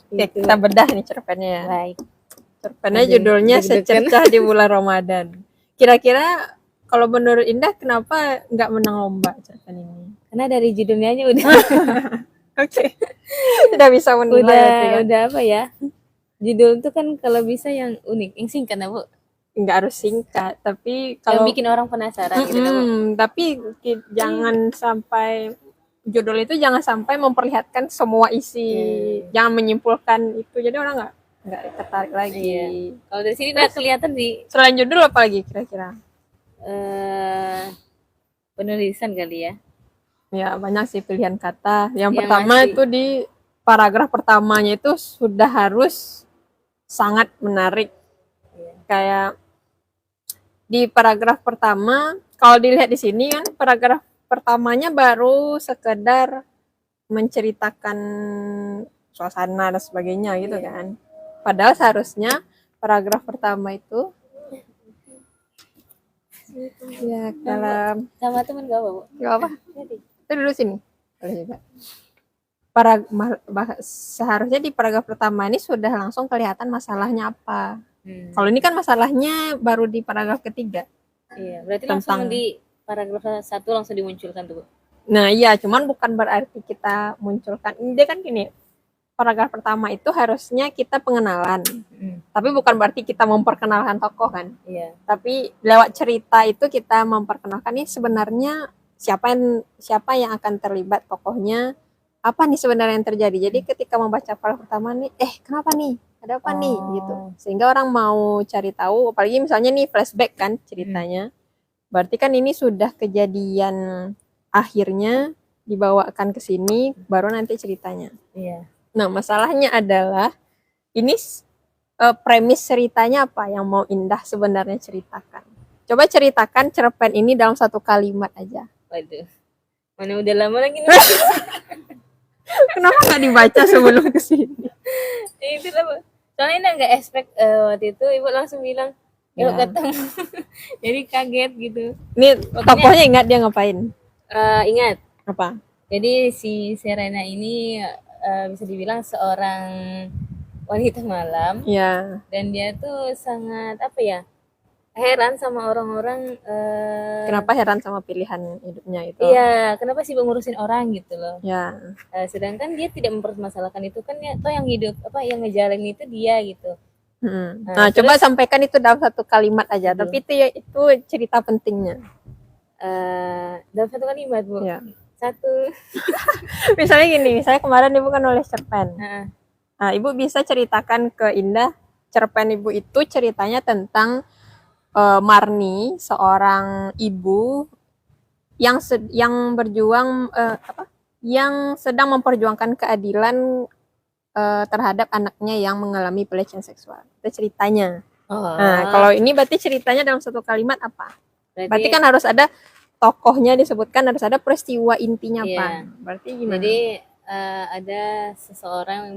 Oke, kita bedah nih cerpennya ya. Baik. Cerpennya judulnya Secercah di Bulan Ramadan. Kira-kira kalau menurut Indah kenapa nggak menang lomba cerpen ini? Karena dari judulnya aja udah Oke. Tidak bisa menilai ya. udah apa ya? Judul itu kan kalau bisa yang unik, yang singkat nah, Bu. Nggak harus singkat, tapi Yang kalau bikin orang penasaran gitu nah, Bu. tapi jangan sampai judul itu jangan sampai memperlihatkan semua isi, jangan menyimpulkan itu, jadi orang nggak tertarik lagi. Iya. Kalau dari sini udah kelihatan di Selain judul apa lagi kira-kira? Penulisan kali ya. Ya banyak sih pilihan kata. Yang Yang pertama masih. itu di paragraf pertamanya itu sudah harus sangat menarik. Kayak di paragraf pertama, kalau dilihat di sini kan paragraf pertamanya baru sekedar menceritakan suasana dan sebagainya gitu kan. Padahal seharusnya paragraf pertama itu ya dalam Sama teman gak apa, Bu? gak apa. Itu dulu sini. Boleh juga. Seharusnya di paragraf pertama ini sudah langsung kelihatan masalahnya apa. Kalau ini kan masalahnya baru di paragraf ketiga. Iya, berarti langsung di paragraf 1 langsung dimunculkan tuh, Bu. Nah iya, cuman bukan berarti kita munculkan. Dia kan gini, paragraf pertama itu harusnya kita pengenalan. Tapi bukan berarti kita memperkenalkan tokoh kan. Iya. Tapi lewat cerita itu kita memperkenalkan nih sebenarnya siapa yang akan terlibat tokohnya, apa nih sebenarnya yang terjadi. Jadi ketika membaca paragraf pertama nih, kenapa nih? Ada apa nih gitu. Sehingga orang mau cari tahu, apalagi misalnya nih flashback kan ceritanya. Berarti kan ini sudah kejadian akhirnya dibawakan ke sini baru nanti ceritanya. Iya. Nah, masalahnya adalah ini premis ceritanya apa yang mau Indah sebenarnya ceritakan. Coba ceritakan cerpen ini dalam satu kalimat aja. Waduh. Mana udah lama lagi nih. Kenapa nggak dibaca sebelum kesini? Itu lah, soalnya Indah nggak expect waktu itu Ibu langsung bilang yuk ketemu. Jadi kaget gitu. Ini tokohnya ingat dia ngapain? Ingat. Apa? Jadi si Serena ini bisa dibilang seorang wanita malam. Ya. Dan dia tuh sangat apa ya? Heran sama orang-orang. Kenapa heran sama pilihan hidupnya itu? Iya, kenapa sih ngurusin orang gitu loh. Ya. Sedangkan dia tidak mempermasalahkan itu kan ya, toh yang hidup apa yang ngejalanin itu dia gitu. Nah, coba sampaikan itu dalam satu kalimat aja. Tapi itu cerita pentingnya. Dalam satu kalimat, Bu. Ya. Satu. Misalnya gini, misalnya kemarin Ibu kan nulis cerpen. Nah, Ibu bisa ceritakan ke Indah, cerpen Ibu itu ceritanya tentang Marni, seorang ibu yang berjuang yang sedang memperjuangkan keadilan terhadap anaknya yang mengalami pelecehan seksual. Itu ceritanya. Nah, kalau ini berarti ceritanya dalam satu kalimat apa? Berarti kan harus ada tokohnya disebutkan, harus ada peristiwa intinya apa? Berarti gimana? Jadi ada seseorang yang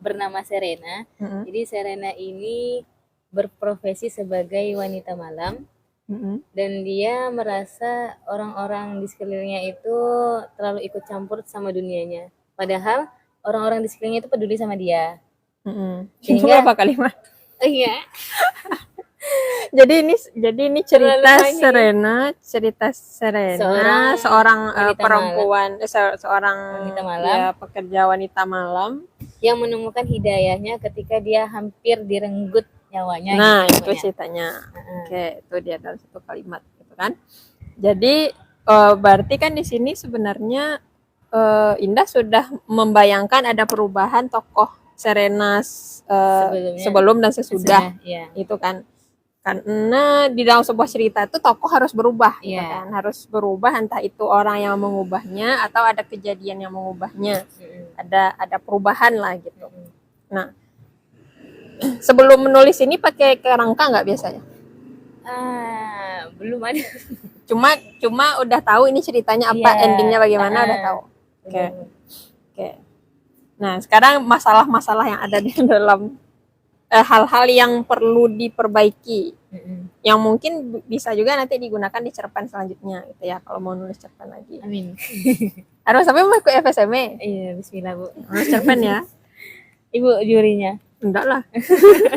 bernama Serena. Jadi Serena ini berprofesi sebagai wanita malam. Dan dia merasa orang-orang di sekelilingnya itu terlalu ikut campur sama dunianya. Padahal orang-orang di sekelilingnya itu peduli sama dia. Sehingga berapa kalimat? Iya. Jadi ini cerita Serena, seorang perempuan, seorang wanita malam, ya, pekerja wanita malam yang menemukan hidayahnya ketika dia hampir direnggut nyawanya. Nah, gitu, itu ceritanya. Oke, itu dia dalam satu kalimat gitu kan. Jadi berarti kan di sini sebenarnya Indah sudah membayangkan ada perubahan tokoh Serena sebelum dan sesudah. Itu kan. Karena di dalam sebuah cerita itu tokoh harus berubah, gitu kan? Harus berubah, entah itu orang yang mengubahnya atau ada kejadian yang mengubahnya. Ada perubahan lah gitu. Nah, sebelum menulis ini pakai kerangka nggak biasanya? Belum ada. Cuma udah tahu ini ceritanya apa, endingnya bagaimana udah tahu. Oke. Nah, sekarang masalah-masalah yang ada di dalam hal-hal yang perlu diperbaiki. yang mungkin bisa juga nanti digunakan di cerpen selanjutnya gitu ya, kalau mau nulis cerpen lagi. Amin. Harus sampai mau ikut FSME. Iya, bismillah, Bu. Nulis cerpen ya. Ibu jurinya. Enggak lah.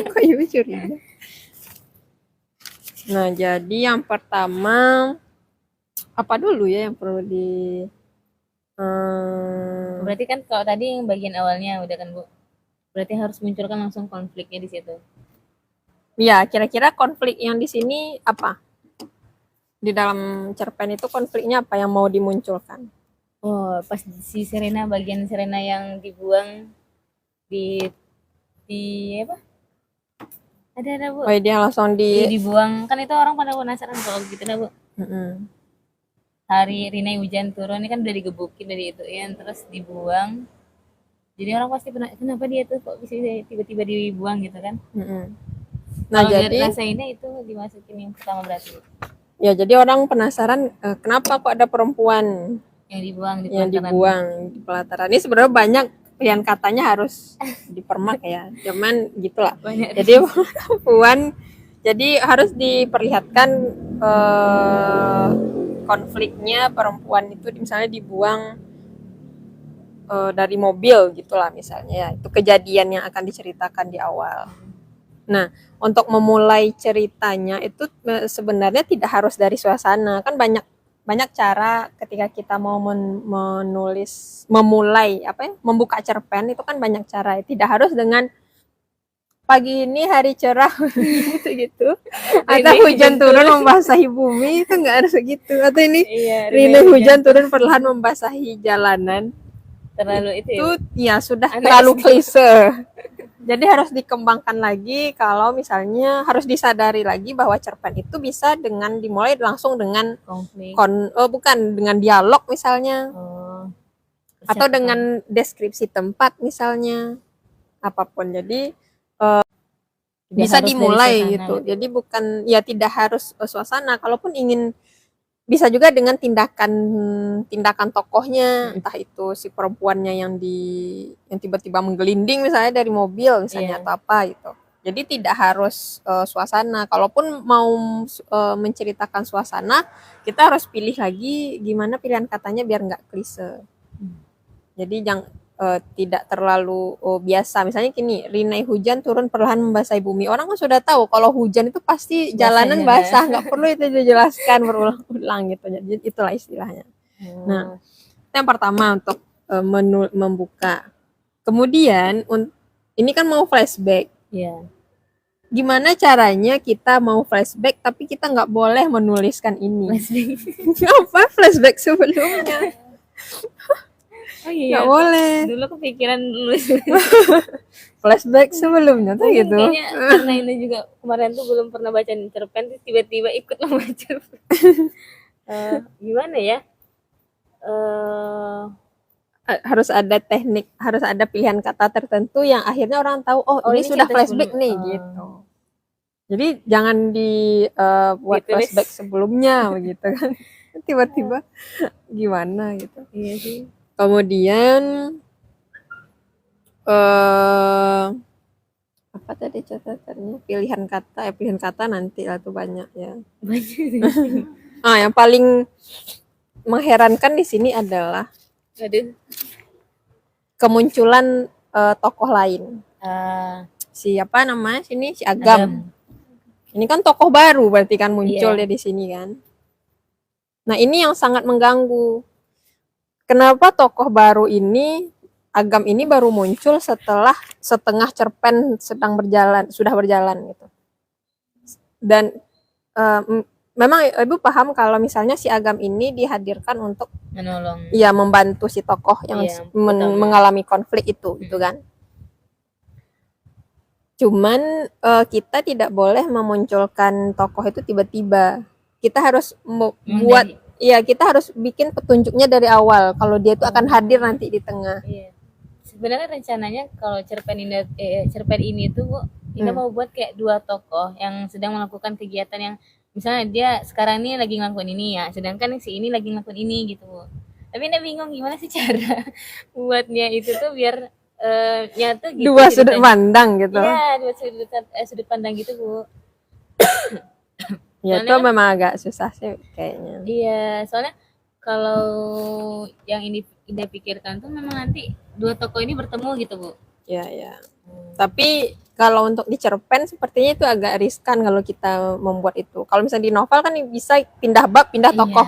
Kok ibu curiga? Nah, jadi yang pertama apa dulu ya yang perlu di Berarti kan kalau tadi yang bagian awalnya udah kan, Bu. Berarti harus munculkan langsung konfliknya di situ. ya, kira-kira konflik yang di sini apa? Di dalam cerpen itu konfliknya apa yang mau dimunculkan? Oh, pas si Serena, bagian Serena yang dibuang di apa? Ada Bu. Oh, dia langsung Iya, dibuang. Kan itu orang pada penasaran kalau gitu dah, Bu. Hari Rina hujan turun ini kan udah digebukin dari ituin terus dibuang. Jadi orang pasti pernah kenapa dia tuh kok bisa tiba-tiba dibuang gitu kan? Nah, Kalau jadi rasainnya itu dimasukin yang pertama berarti. ya, jadi orang penasaran kenapa kok ada perempuan Yang dibuang di yang pelataran. dibuang di pelataran. Ini sebenarnya banyak pilihan katanya harus dipermak ya. Cuman gitulah. Banyak. Jadi perempuan jadi harus diperlihatkan konfliknya perempuan itu misalnya dibuang dari mobil gitulah misalnya ya. Itu kejadian yang akan diceritakan di awal. Nah, untuk memulai ceritanya itu sebenarnya tidak harus dari suasana. Kan banyak cara ketika kita mau menulis, memulai membuka cerpen itu kan banyak cara. Tidak harus dengan pagi ini hari cerah gitu. Atau hujan turun membasahi bumi, itu nggak harus gitu. Atau ini Rina hujan turun perlahan membasahi jalanan. Terlalu itu ya sudah terlalu klise. Jadi harus dikembangkan lagi kalau misalnya harus disadari lagi bahwa cerpen itu bisa dengan dimulai langsung dengan konflik. Bukan dengan dialog misalnya. Atau dengan deskripsi tempat misalnya. Apapun. Jadi bisa dimulai gitu. Jadi bukan ya tidak harus suasana. Kalaupun ingin bisa juga dengan tindakan tokohnya, entah itu si perempuannya yang tiba-tiba menggelinding misalnya dari mobil misalnya atau apa gitu. Jadi tidak harus suasana. Kalaupun mau menceritakan suasana, kita harus pilih lagi gimana pilihan katanya biar nggak klise. Jadi tidak terlalu biasa. Misalnya gini, Rinai hujan turun perlahan membasahi bumi. Orang kan sudah tahu kalau hujan itu pasti jalanan basah, nggak perlu itu dijelaskan berulang-ulang gitu. Jadi itulah istilahnya. Nah, itu yang pertama untuk membuka. Kemudian ini kan mau flashback. Gimana caranya kita mau flashback tapi kita nggak boleh menuliskan ini? Apa flashback sebelumnya? Oh iya, nggak boleh. Dulu kepikiran nulis flashback sebelumnya tuh gitu. Kayaknya karena ini juga kemarin tuh belum pernah baca cerpen, tiba-tiba ikut membaca. Gimana ya? Harus ada teknik, harus ada pilihan kata tertentu yang akhirnya orang tahu ini sudah flashback nih gitu. Jadi jangan dibuat flashback sebelumnya begitu kan. Tiba-tiba gimana gitu. Iya sih. Kemudian apa tadi catatannya? Pilihan kata nanti lah tuh banyak ya. Yang paling mengherankan di sini adalah kemunculan tokoh lain. Siapa namanya sini? Si Agam. Ini kan tokoh baru berarti kan muncul ya di sini kan. Nah, ini yang sangat mengganggu. Kenapa tokoh baru ini, Agam ini baru muncul setelah setengah cerpen sudah berjalan gitu. Dan memang Ibu paham kalau misalnya si Agam ini dihadirkan untuk menolong. Iya, membantu si tokoh yang mengalami konflik itu gitu kan. Cuman kita tidak boleh memunculkan tokoh itu tiba-tiba. Kita harus kita harus bikin petunjuknya dari awal kalau dia itu akan hadir nanti di tengah. Iya. Sebenarnya rencananya kalau cerpen ini tuh Bu, kita mau buat kayak dua tokoh yang sedang melakukan kegiatan yang misalnya dia sekarang ini lagi ngelakuin ini ya, sedangkan si ini lagi ngelakuin ini gitu Bu. Tapi Anda bingung gimana sih cara buatnya itu tuh biar nyata gitu. Dua sudut pandang gitu. Iya, dua sudut pandang gitu Bu. Ya itu memang agak susah sih kayaknya. Iya, soalnya kalau yang ini Ida pikirkan tuh memang nanti dua tokoh ini bertemu gitu, Bu. Ya, ya. Tapi kalau untuk di cerpen sepertinya itu agak riskan kalau kita membuat itu. Kalau misalnya di novel kan bisa pindah bab, pindah tokoh,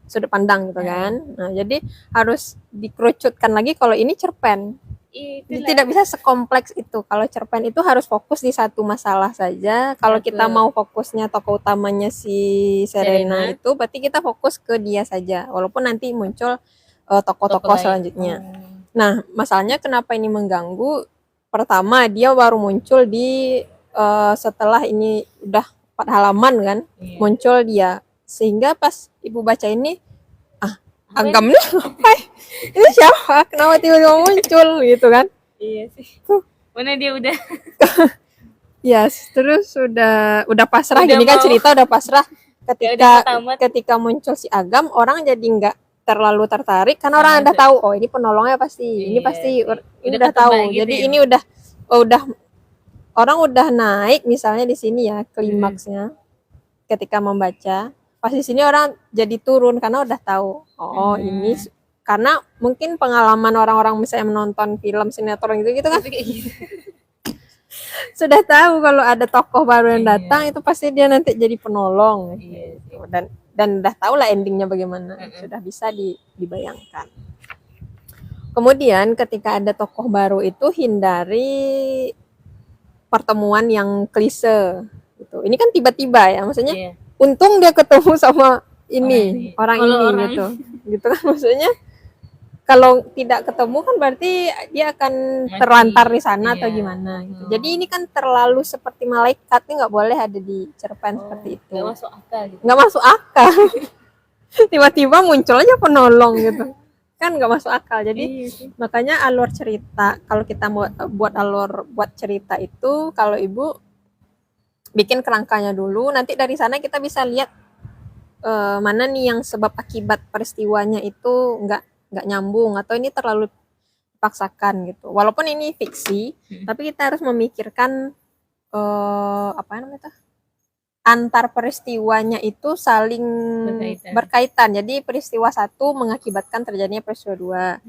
sudut pandang gitu kan. Nah, jadi harus dikerucutkan lagi kalau ini cerpen. Jadi tidak bisa sekompleks itu. Kalau cerpen itu harus fokus di satu masalah saja. Kalau kita mau fokusnya tokoh utamanya si Serena itu, berarti kita fokus ke dia saja. Walaupun nanti muncul tokoh-tokoh selanjutnya. Nah, masalahnya kenapa ini mengganggu? Pertama, dia baru muncul di setelah ini udah 4 halaman kan, muncul dia. Sehingga pas ibu baca ini, Agam nih apa? Ini siapa? Kenapa tiba-tiba muncul gitu kan? Iya sih. Mana dia udah? Yes, terus udah pasrah gini kan, cerita udah pasrah. Ketika muncul si Agam, orang jadi nggak terlalu tertarik karena orang udah tahu, oh ini penolongnya pasti, ini pasti ini udah tahu. Jadi ini udah orang udah naik misalnya di sini ya klimaksnya ketika membaca. Pas di sini orang jadi turun karena udah tahu, oh ini karena mungkin pengalaman orang-orang misalnya menonton film sinetron gitu kan sudah tahu kalau ada tokoh baru yang datang itu pasti dia nanti jadi penolong gitu. Dan udah tahu lah endingnya bagaimana, sudah bisa dibayangkan. Kemudian ketika ada tokoh baru itu hindari pertemuan yang klise gitu. Ini kan tiba-tiba ya, maksudnya untung dia ketemu sama orang ini gitu kan, maksudnya kalau tidak ketemu kan berarti dia akan terlantar di sana atau gimana gitu. Jadi ini kan terlalu seperti malaikat, ini nggak boleh ada di cerpen seperti itu. Nggak masuk akal gitu. Nggak masuk akal. Tiba-tiba muncul aja penolong gitu. Kan nggak masuk akal. Jadi makanya alur cerita, kalau kita mau buat cerita itu, kalau ibu bikin kerangkanya dulu, nanti dari sana kita bisa lihat mana nih yang sebab akibat peristiwanya itu nggak nyambung atau ini terlalu dipaksakan gitu. Walaupun ini fiksi, tapi kita harus memikirkan apa namanya, antar peristiwanya itu saling berkaitan. Jadi peristiwa satu mengakibatkan terjadinya peristiwa dua.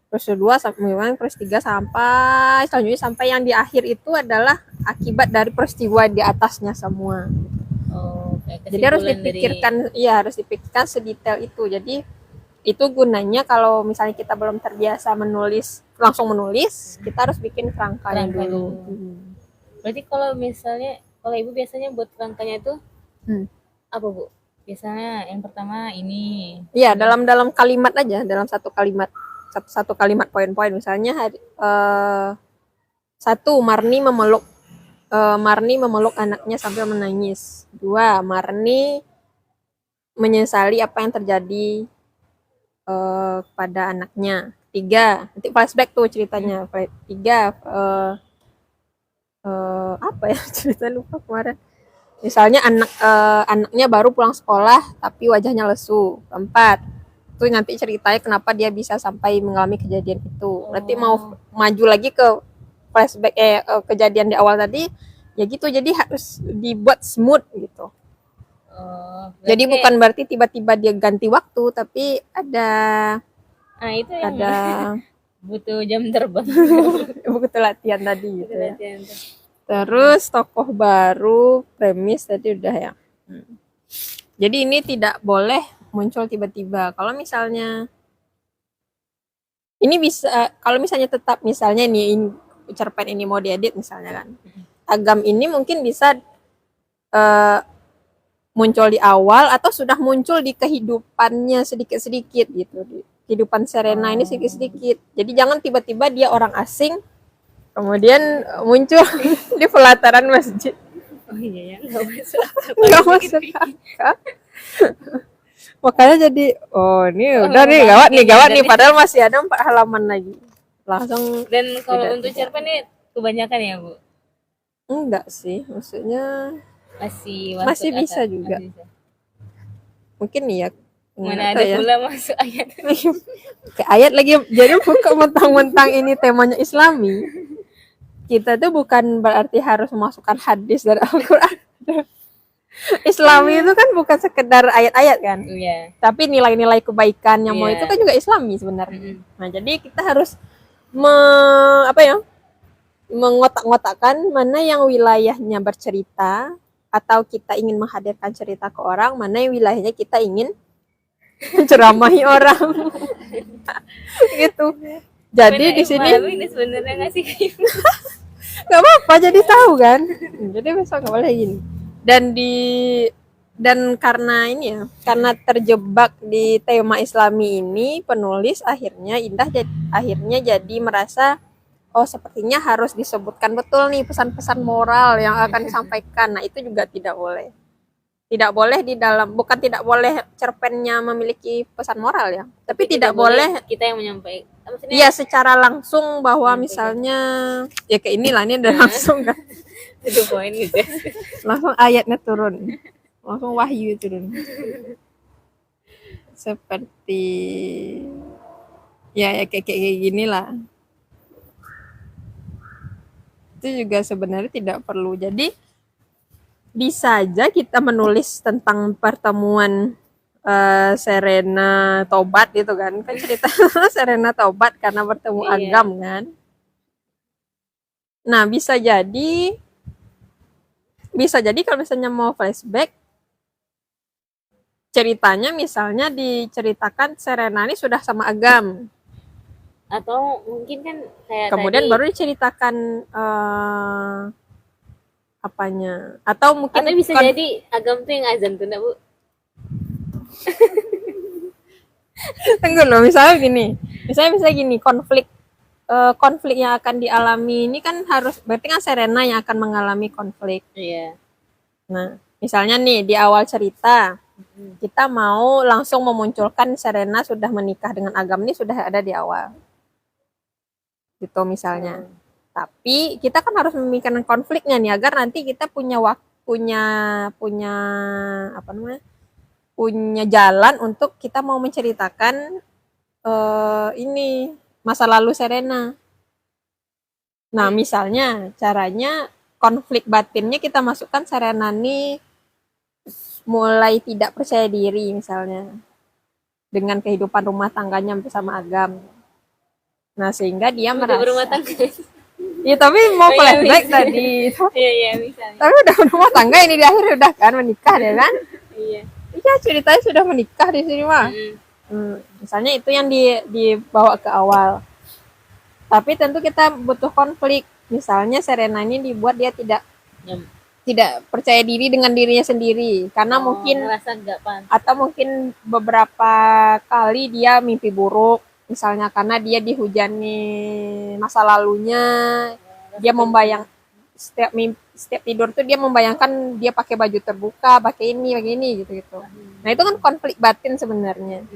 Peristiwa 2 sampai peristiwa 3 sampai selanjutnya sampai yang di akhir itu adalah akibat dari peristiwa di atasnya semua. Jadi harus dipikirkan, harus dipikirkan sedetail itu. Jadi itu gunanya kalau misalnya kita belum terbiasa langsung menulis, kita harus bikin kerangkanya dulu. Berarti kalau misalnya kalau ibu biasanya buat kerangkanya itu apa, Bu? Biasanya yang pertama ini. Iya, dalam kalimat aja, dalam satu kalimat poin-poin. Misalnya satu, Marni memeluk anaknya sambil menangis. 2, Marni menyesali apa yang terjadi pada anaknya. 3, nanti flashback tuh ceritanya. 3, apa ya cerita lupa kemarin. Misalnya anaknya baru pulang sekolah tapi wajahnya lesu. 4, itu nanti ceritanya kenapa dia bisa sampai mengalami kejadian itu. Berarti mau maju lagi ke flashback kejadian di awal tadi ya gitu. Jadi harus dibuat smooth gitu. Jadi bukan berarti tiba-tiba dia ganti waktu, tapi ada itu yang ada butuh jam terbang. butuh latihan tadi gitu ya. Terus tokoh baru, premis tadi udah ya. Jadi ini tidak boleh muncul tiba-tiba. Kalau misalnya ini bisa, kalau misalnya tetap misalnya nih cerpen ini mau diedit misalnya kan, Agam ini mungkin bisa muncul di awal atau sudah muncul di kehidupannya sedikit-sedikit gitu, di kehidupan Serena ini sedikit-sedikit. Jadi jangan tiba-tiba dia orang asing kemudian muncul di pelataran masjid. Oh iya ya, nggak masuk akal. Makanya jadi ini udah nih gawat nih padahal masih ada 4 halaman lagi langsung. Dan kalau untuk cerpen ini kebanyakan ya, Bu? Enggak sih, maksudnya masih bisa juga. Mungkin ya mana ada pula masuk ayat. Kayak ayat lagi, jadi bukan mentang-mentang ini temanya Islami. Kita tuh bukan berarti harus memasukkan hadis dari Al-Quran. Islami itu kan bukan sekedar ayat-ayat kan, Iya. tapi nilai-nilai kebaikan yang mau Iya. itu kan juga Islami sebenarnya. Mm-mm. Nah, jadi kita harus mengotak-ngotakkan mana yang wilayahnya bercerita atau kita ingin menghadirkan cerita ke orang, mana yang wilayahnya kita ingin menceramahi orang gitu. Jadi di sini Malam ini sebenarnya ngasih nggak apa-apa, jadi tahu kan. Jadi besok nggak boleh gini. Dan karena ini ya, karena terjebak di tema Islami ini, penulis akhirnya jadi merasa oh sepertinya harus disebutkan betul nih pesan-pesan moral yang akan disampaikan. Nah, itu juga tidak boleh. Tidak boleh di dalam, bukan tidak boleh cerpennya memiliki pesan moral ya, tapi tidak boleh kita yang menyampaikan. Maksudnya iya secara langsung bahwa Menyampaikan. misalnya ya kayak inilah, ini udah langsung kan. itu poin gitu. Langsung ayatnya turun. Langsung wahyu turun. Seperti ya kayak gini lah. Itu juga sebenarnya tidak perlu. Jadi bisa aja kita menulis tentang pertemuan Serena tobat gitu kan cerita Serena tobat karena bertemu Iya. Agam kan. Nah bisa jadi kalau misalnya mau flashback ceritanya misalnya diceritakan Serena ini sudah sama Agam, Atau mungkin kan kayak kemudian tadi, baru diceritakan apanya, atau mungkin atau bisa jadi Agam tuh yang azan tuh, enggak, Bu? tunggu loh, misalnya gini, konflik yang akan dialami ini kan harus berarti kan Serena yang akan mengalami konflik. Iya. Nah, misalnya nih di awal cerita kita mau langsung memunculkan Serena sudah menikah dengan Agam, ini sudah ada di awal. Gitu misalnya. Tapi kita kan harus memikirkan konfliknya nih agar nanti kita punya jalan untuk kita mau menceritakan ini masa lalu Serena. Nah, misalnya caranya konflik batinnya kita masukkan Serena nih mulai tidak percaya diri misalnya dengan kehidupan rumah tangganya bersama Agam. Nah, sehingga dia Udah merasa berumah tangga. Iya, tapi mau iya, flashback bisa. tadi. Iya, misalnya. Tapi udah rumah tangga ini di akhir udah kan menikah ya kan? Iya. Iya, ceritanya sudah menikah di sini mah. Misalnya itu yang dibawa ke awal. Tapi tentu kita butuh konflik. Misalnya Serena ini dibuat dia tidak percaya diri dengan dirinya sendiri karena mungkin ngerasa nggak pantas. Atau mungkin beberapa kali dia mimpi buruk misalnya karena dia dihujani masa lalunya, dia setiap tidur tuh dia membayangkan dia pakai baju terbuka, pakai ini gitu. Nah, itu kan konflik batin sebenarnya.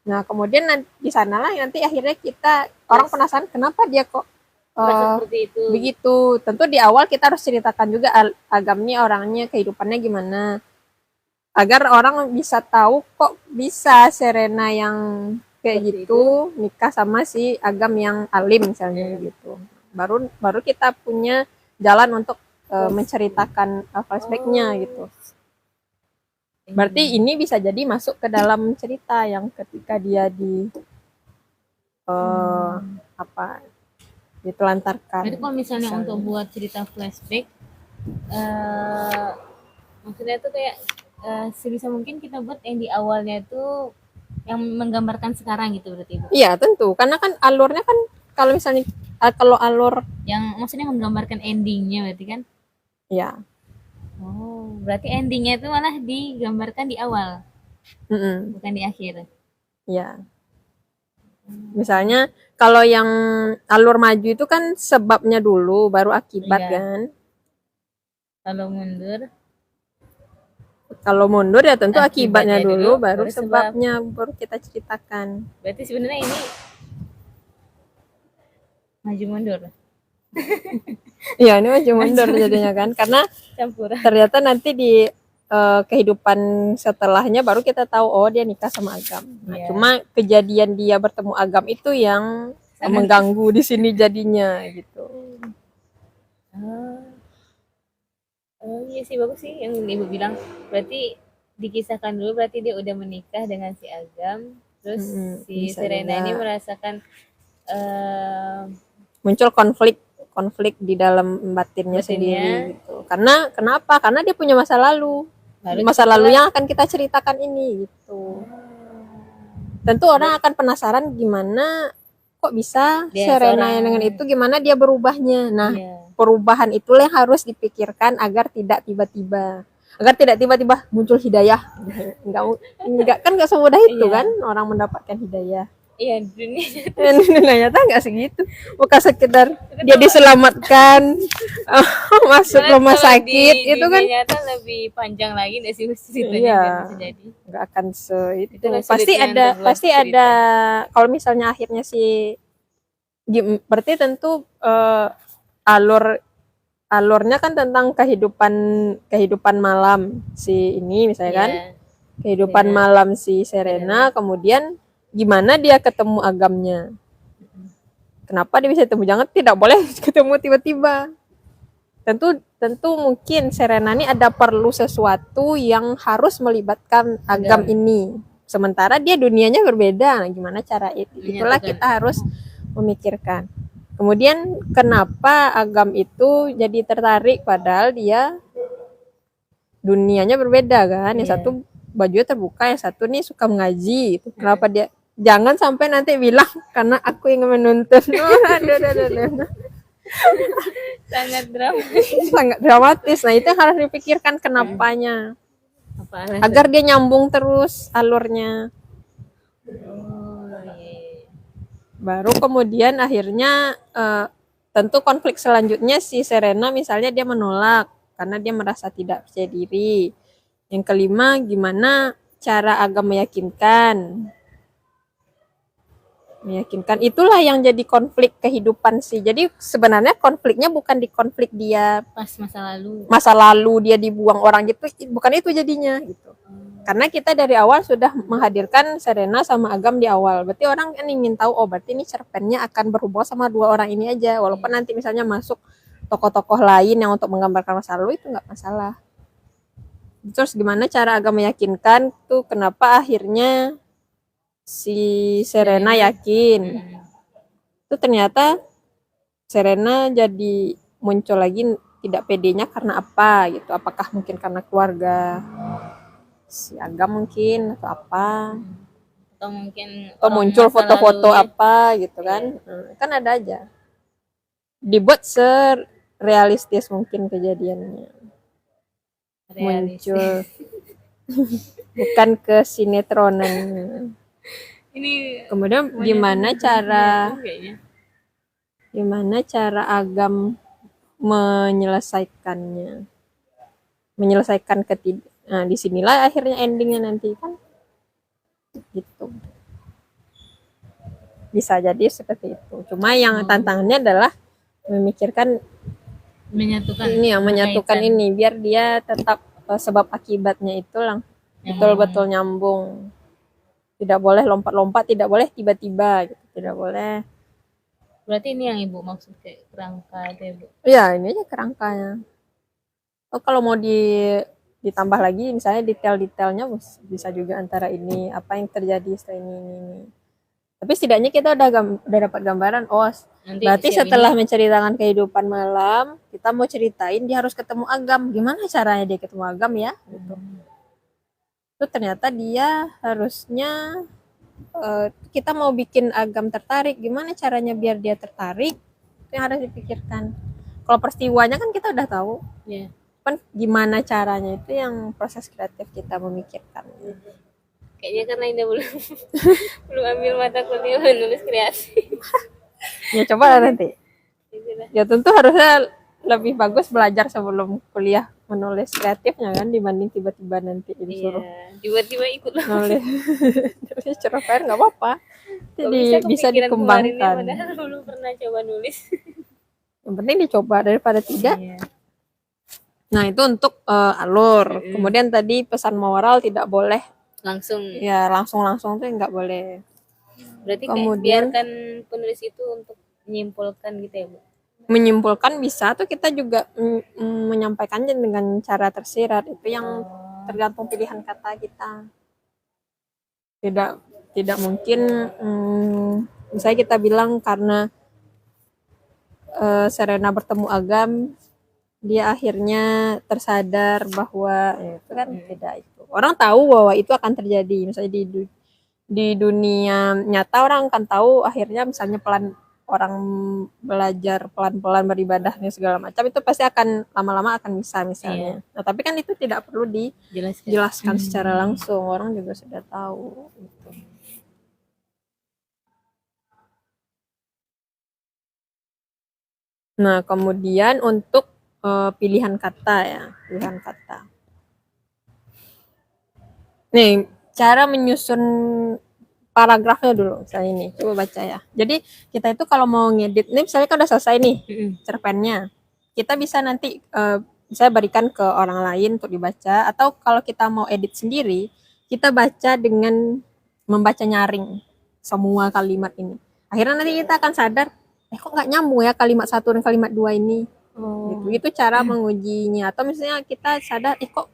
Nah, kemudian di sanalah nanti akhirnya orang penasaran kenapa dia kok seperti itu. Begitu. Tentu di awal kita harus ceritakan juga Agamnya, orangnya, kehidupannya gimana. Agar orang bisa tahu kok bisa Serena yang kayak gitu nikah sama si Agam yang alim misalnya gitu. Baru kita punya jalan untuk menceritakan flashbacknya gitu. Berarti ini bisa jadi masuk ke dalam cerita yang ketika dia ditelantarkan. Jadi kalau misalnya untuk buat cerita flashback, maksudnya itu kayak sebisa mungkin kita buat yang di awalnya itu yang menggambarkan sekarang gitu berarti, Bu? Iya, tentu. Karena kan alurnya kan kalau misalnya kalau alur yang maksudnya menggambarkan endingnya berarti kan? Iya. Oh, berarti endingnya itu malah digambarkan di awal, bukan di akhir. Iya. Misalnya kalau yang alur maju itu kan sebabnya dulu, baru akibat kan. Kalau mundur ya tentu akibatnya dulu, baru sebabnya baru kita ceritakan. Berarti sebenarnya ini maju mundur. Iya, ini maju mundur jadinya kan, karena campuran. Ternyata nanti di kehidupan setelahnya baru kita tahu oh dia nikah sama Agam. Nah, cuma kejadian dia bertemu Agam itu yang mengganggu di sini jadinya gitu. Oh iya sih, bagus sih yang ibu bilang. Berarti dikisahkan dulu, berarti dia udah menikah dengan si Agam, terus si Bisa Serena ini juga merasakan eh muncul konflik di dalam batinnya batinnya, sendiri gitu. Karena kenapa? Karena dia punya masa lalu. lalu Masa lalu disitulah yang akan kita ceritakan ini gitu. Tentu orang akan penasaran gimana kok bisa dia Serena seorang, yang dengan itu, gimana dia berubahnya. Nah, iya, perubahan itulah yang harus dipikirkan agar tidak tiba-tiba, muncul hidayah. Enggak kan, nggak semudah itu kan iya, orang mendapatkan hidayah. iya dunia Ternyata nggak segitu, bukan sekedar itu dia kalau diselamatkan masuk malah rumah kalau di sakit itu dunia kan. nyata lebih panjang lagi nggak sih ceritanya Iya, biar bisa jadi. nggak akan itu. Itulah Pasti sulitnya ada, untuk buat cerita. kalau misalnya akhirnya si berarti tentu alur alurnya kan tentang kehidupan kehidupan malam si ini misalnya kan, Iya, kehidupan Serena, malam si Serena. Serena, kemudian gimana dia ketemu agamnya, kenapa dia bisa ketemu, jangan tidak boleh ketemu tiba-tiba. Tentu mungkin Serena ini ada perlu sesuatu yang harus melibatkan agam Agam ini, sementara dia dunianya berbeda. Nah, gimana cara itulah menyatukan. kita harus memikirkan. Kemudian kenapa agam itu jadi tertarik padahal dia dunianya berbeda kan, yang Iya. satu bajunya terbuka, yang satu nih suka mengaji gitu. Kenapa dia, jangan sampai nanti bilang karena aku ingin menuntun. Aduh. Sangat drama. Sangat dramatis. Nah, itu yang harus dipikirkan kenapanya Apa agar alasan? dia nyambung terus alurnya. Oh, iya. Baru kemudian akhirnya tentu konflik selanjutnya si Serena misalnya dia menolak karena dia merasa tidak percaya diri. Yang kelima, gimana cara agama meyakinkan itulah yang jadi konflik kehidupan sih. Jadi sebenarnya konfliknya bukan di konflik dia Pas masa lalu. masa lalu dia dibuang orang gitu, bukan itu jadinya gitu. Karena kita dari awal sudah menghadirkan Serena sama Agam di awal, berarti orang kan ingin tahu, oh berarti ini cerpennya akan berhubung sama dua orang ini aja, walaupun nanti misalnya masuk tokoh-tokoh lain yang untuk menggambarkan masa lalu itu nggak masalah. Terus gimana cara Agam meyakinkan tuh, kenapa akhirnya si Serena yakin. Itu ternyata Serena jadi muncul lagi tidak pedenya karena apa gitu, apakah mungkin karena keluarga si Agam mungkin atau apa, Atau mungkin atau orang muncul masa foto-foto lalunya. apa gitu kan. Kan ada aja, dibuat serealistis mungkin kejadiannya, Realistis. muncul bukan kesinetronan. Ini Kemudian gimana cara Agam menyelesaikan ketidak. Nah, disinilah akhirnya endingnya nanti kan gitu. Bisa jadi seperti itu. Cuma yang tantangannya adalah memikirkan menyatukan ini, yang menyatukan kaitan. ini biar dia tetap sebab akibatnya itu betul-betul nyambung. Tidak boleh lompat-lompat, tidak boleh tiba-tiba gitu. Tidak boleh. Berarti ini yang ibu maksud kayak kerangka itu ya bu? Ya, ini aja kerangkanya. Oh, kalau mau ditambah lagi misalnya detail-detailnya bisa juga antara ini apa yang terjadi setelah ini. Tapi setidaknya kita udah dapat gambaran. Oh, Nanti berarti siap setelah ini. menceritakan kehidupan malam, kita mau ceritain dia harus ketemu Agam. Gimana caranya dia ketemu Agam ya? Gitu. Itu ternyata dia harusnya kita mau bikin Agam tertarik. Gimana caranya biar dia tertarik? Itu yang harus dipikirkan. Kalau peristiwanya kan kita udah tahu. Yeah. Kan gimana caranya itu yang proses kreatif kita memikirkan. Kayaknya karena ini belum ambil mata kuliah menulis kreasi. Ya coba lah nanti. Ya tentu harusnya lebih bagus belajar sebelum kuliah menulis kreatifnya kan, dibanding tiba-tiba nanti disuruh tiba-tiba ikut nulis. Nulis cerpen nggak apa-apa. Jadi bisa dikembangkan. Padahal belum pernah coba nulis. Yang penting dicoba daripada tidak. Nah itu untuk alur. Kemudian tadi pesan moral tidak boleh langsung tuh nggak boleh. Berarti kemudian biarkan penulis itu untuk menyimpulkan gitu ya bu? menyimpulkan bisa, atau kita juga menyampaikannya dengan cara tersirat. Itu yang tergantung pilihan kata kita. Tidak mungkin misalnya kita bilang karena Serena bertemu Agam, dia akhirnya tersadar bahwa itu kan tidak itu. Orang tahu bahwa itu akan terjadi. Misalnya di dunia nyata orang akan tahu akhirnya misalnya orang belajar pelan-pelan beribadahnya segala macam, itu pasti akan lama-lama akan bisa misalnya. Nah, tapi kan itu tidak perlu dijelaskan secara langsung, orang juga sudah tahu gitu. Nah, kemudian untuk pilihan kata ya, pilihan kata. Nih, cara menyusun paragrafnya dulu, misalnya ini, coba baca ya. Jadi kita itu kalau mau ngedit, ini misalnya kan udah selesai nih cerpennya, kita bisa nanti saya berikan ke orang lain untuk dibaca, atau kalau kita mau edit sendiri, kita baca dengan membaca nyaring semua kalimat ini. Akhirnya nanti kita akan sadar, kok nggak nyambung ya kalimat 1 dan kalimat 2 ini. Gitu. Itu cara mengujinya. Atau misalnya kita sadar, kok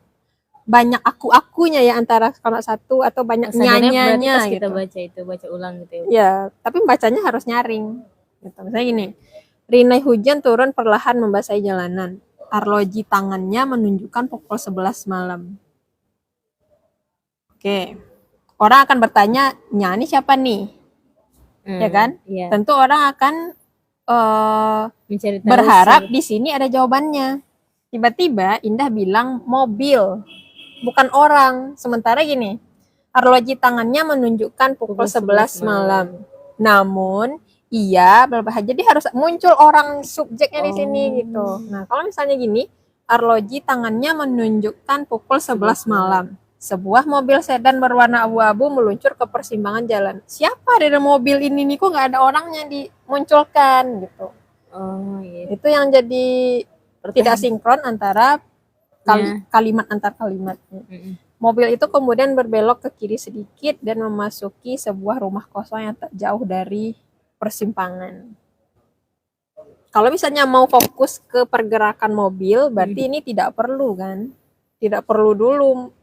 banyak aku-akunya ya antara kalimat 1 atau banyak nyanyanya gitu. Kita baca ulang gitu ya. Ya, tapi bacanya harus nyaring. Gitu. Misalnya gini, rinai hujan turun perlahan membasahi jalanan. Arloji tangannya menunjukkan pukul 11 malam. Oke. Orang akan bertanya, ini siapa nih? Ya kan? Iya. Tentu orang akan berharap di sini ada jawabannya. Tiba-tiba Indah bilang mobil, bukan orang. Sementara gini, arloji tangannya menunjukkan pukul 11 malam. Namun, iya, jadi harus muncul orang subjeknya di sini gitu. Nah, kalau misalnya gini, arloji tangannya menunjukkan pukul 11 malam. Sebuah mobil sedan berwarna abu-abu meluncur ke persimpangan jalan. Siapa di mobil ini nih, kok nggak ada orangnya dimunculkan gitu. Iya. Itu yang jadi tidak sinkron antara kalimat antar kalimat. Mobil itu kemudian berbelok ke kiri sedikit dan memasuki sebuah rumah kosong yang tak jauh dari persimpangan. Kalau misalnya mau fokus ke pergerakan mobil, berarti ini tidak perlu kan? Tidak perlu dulu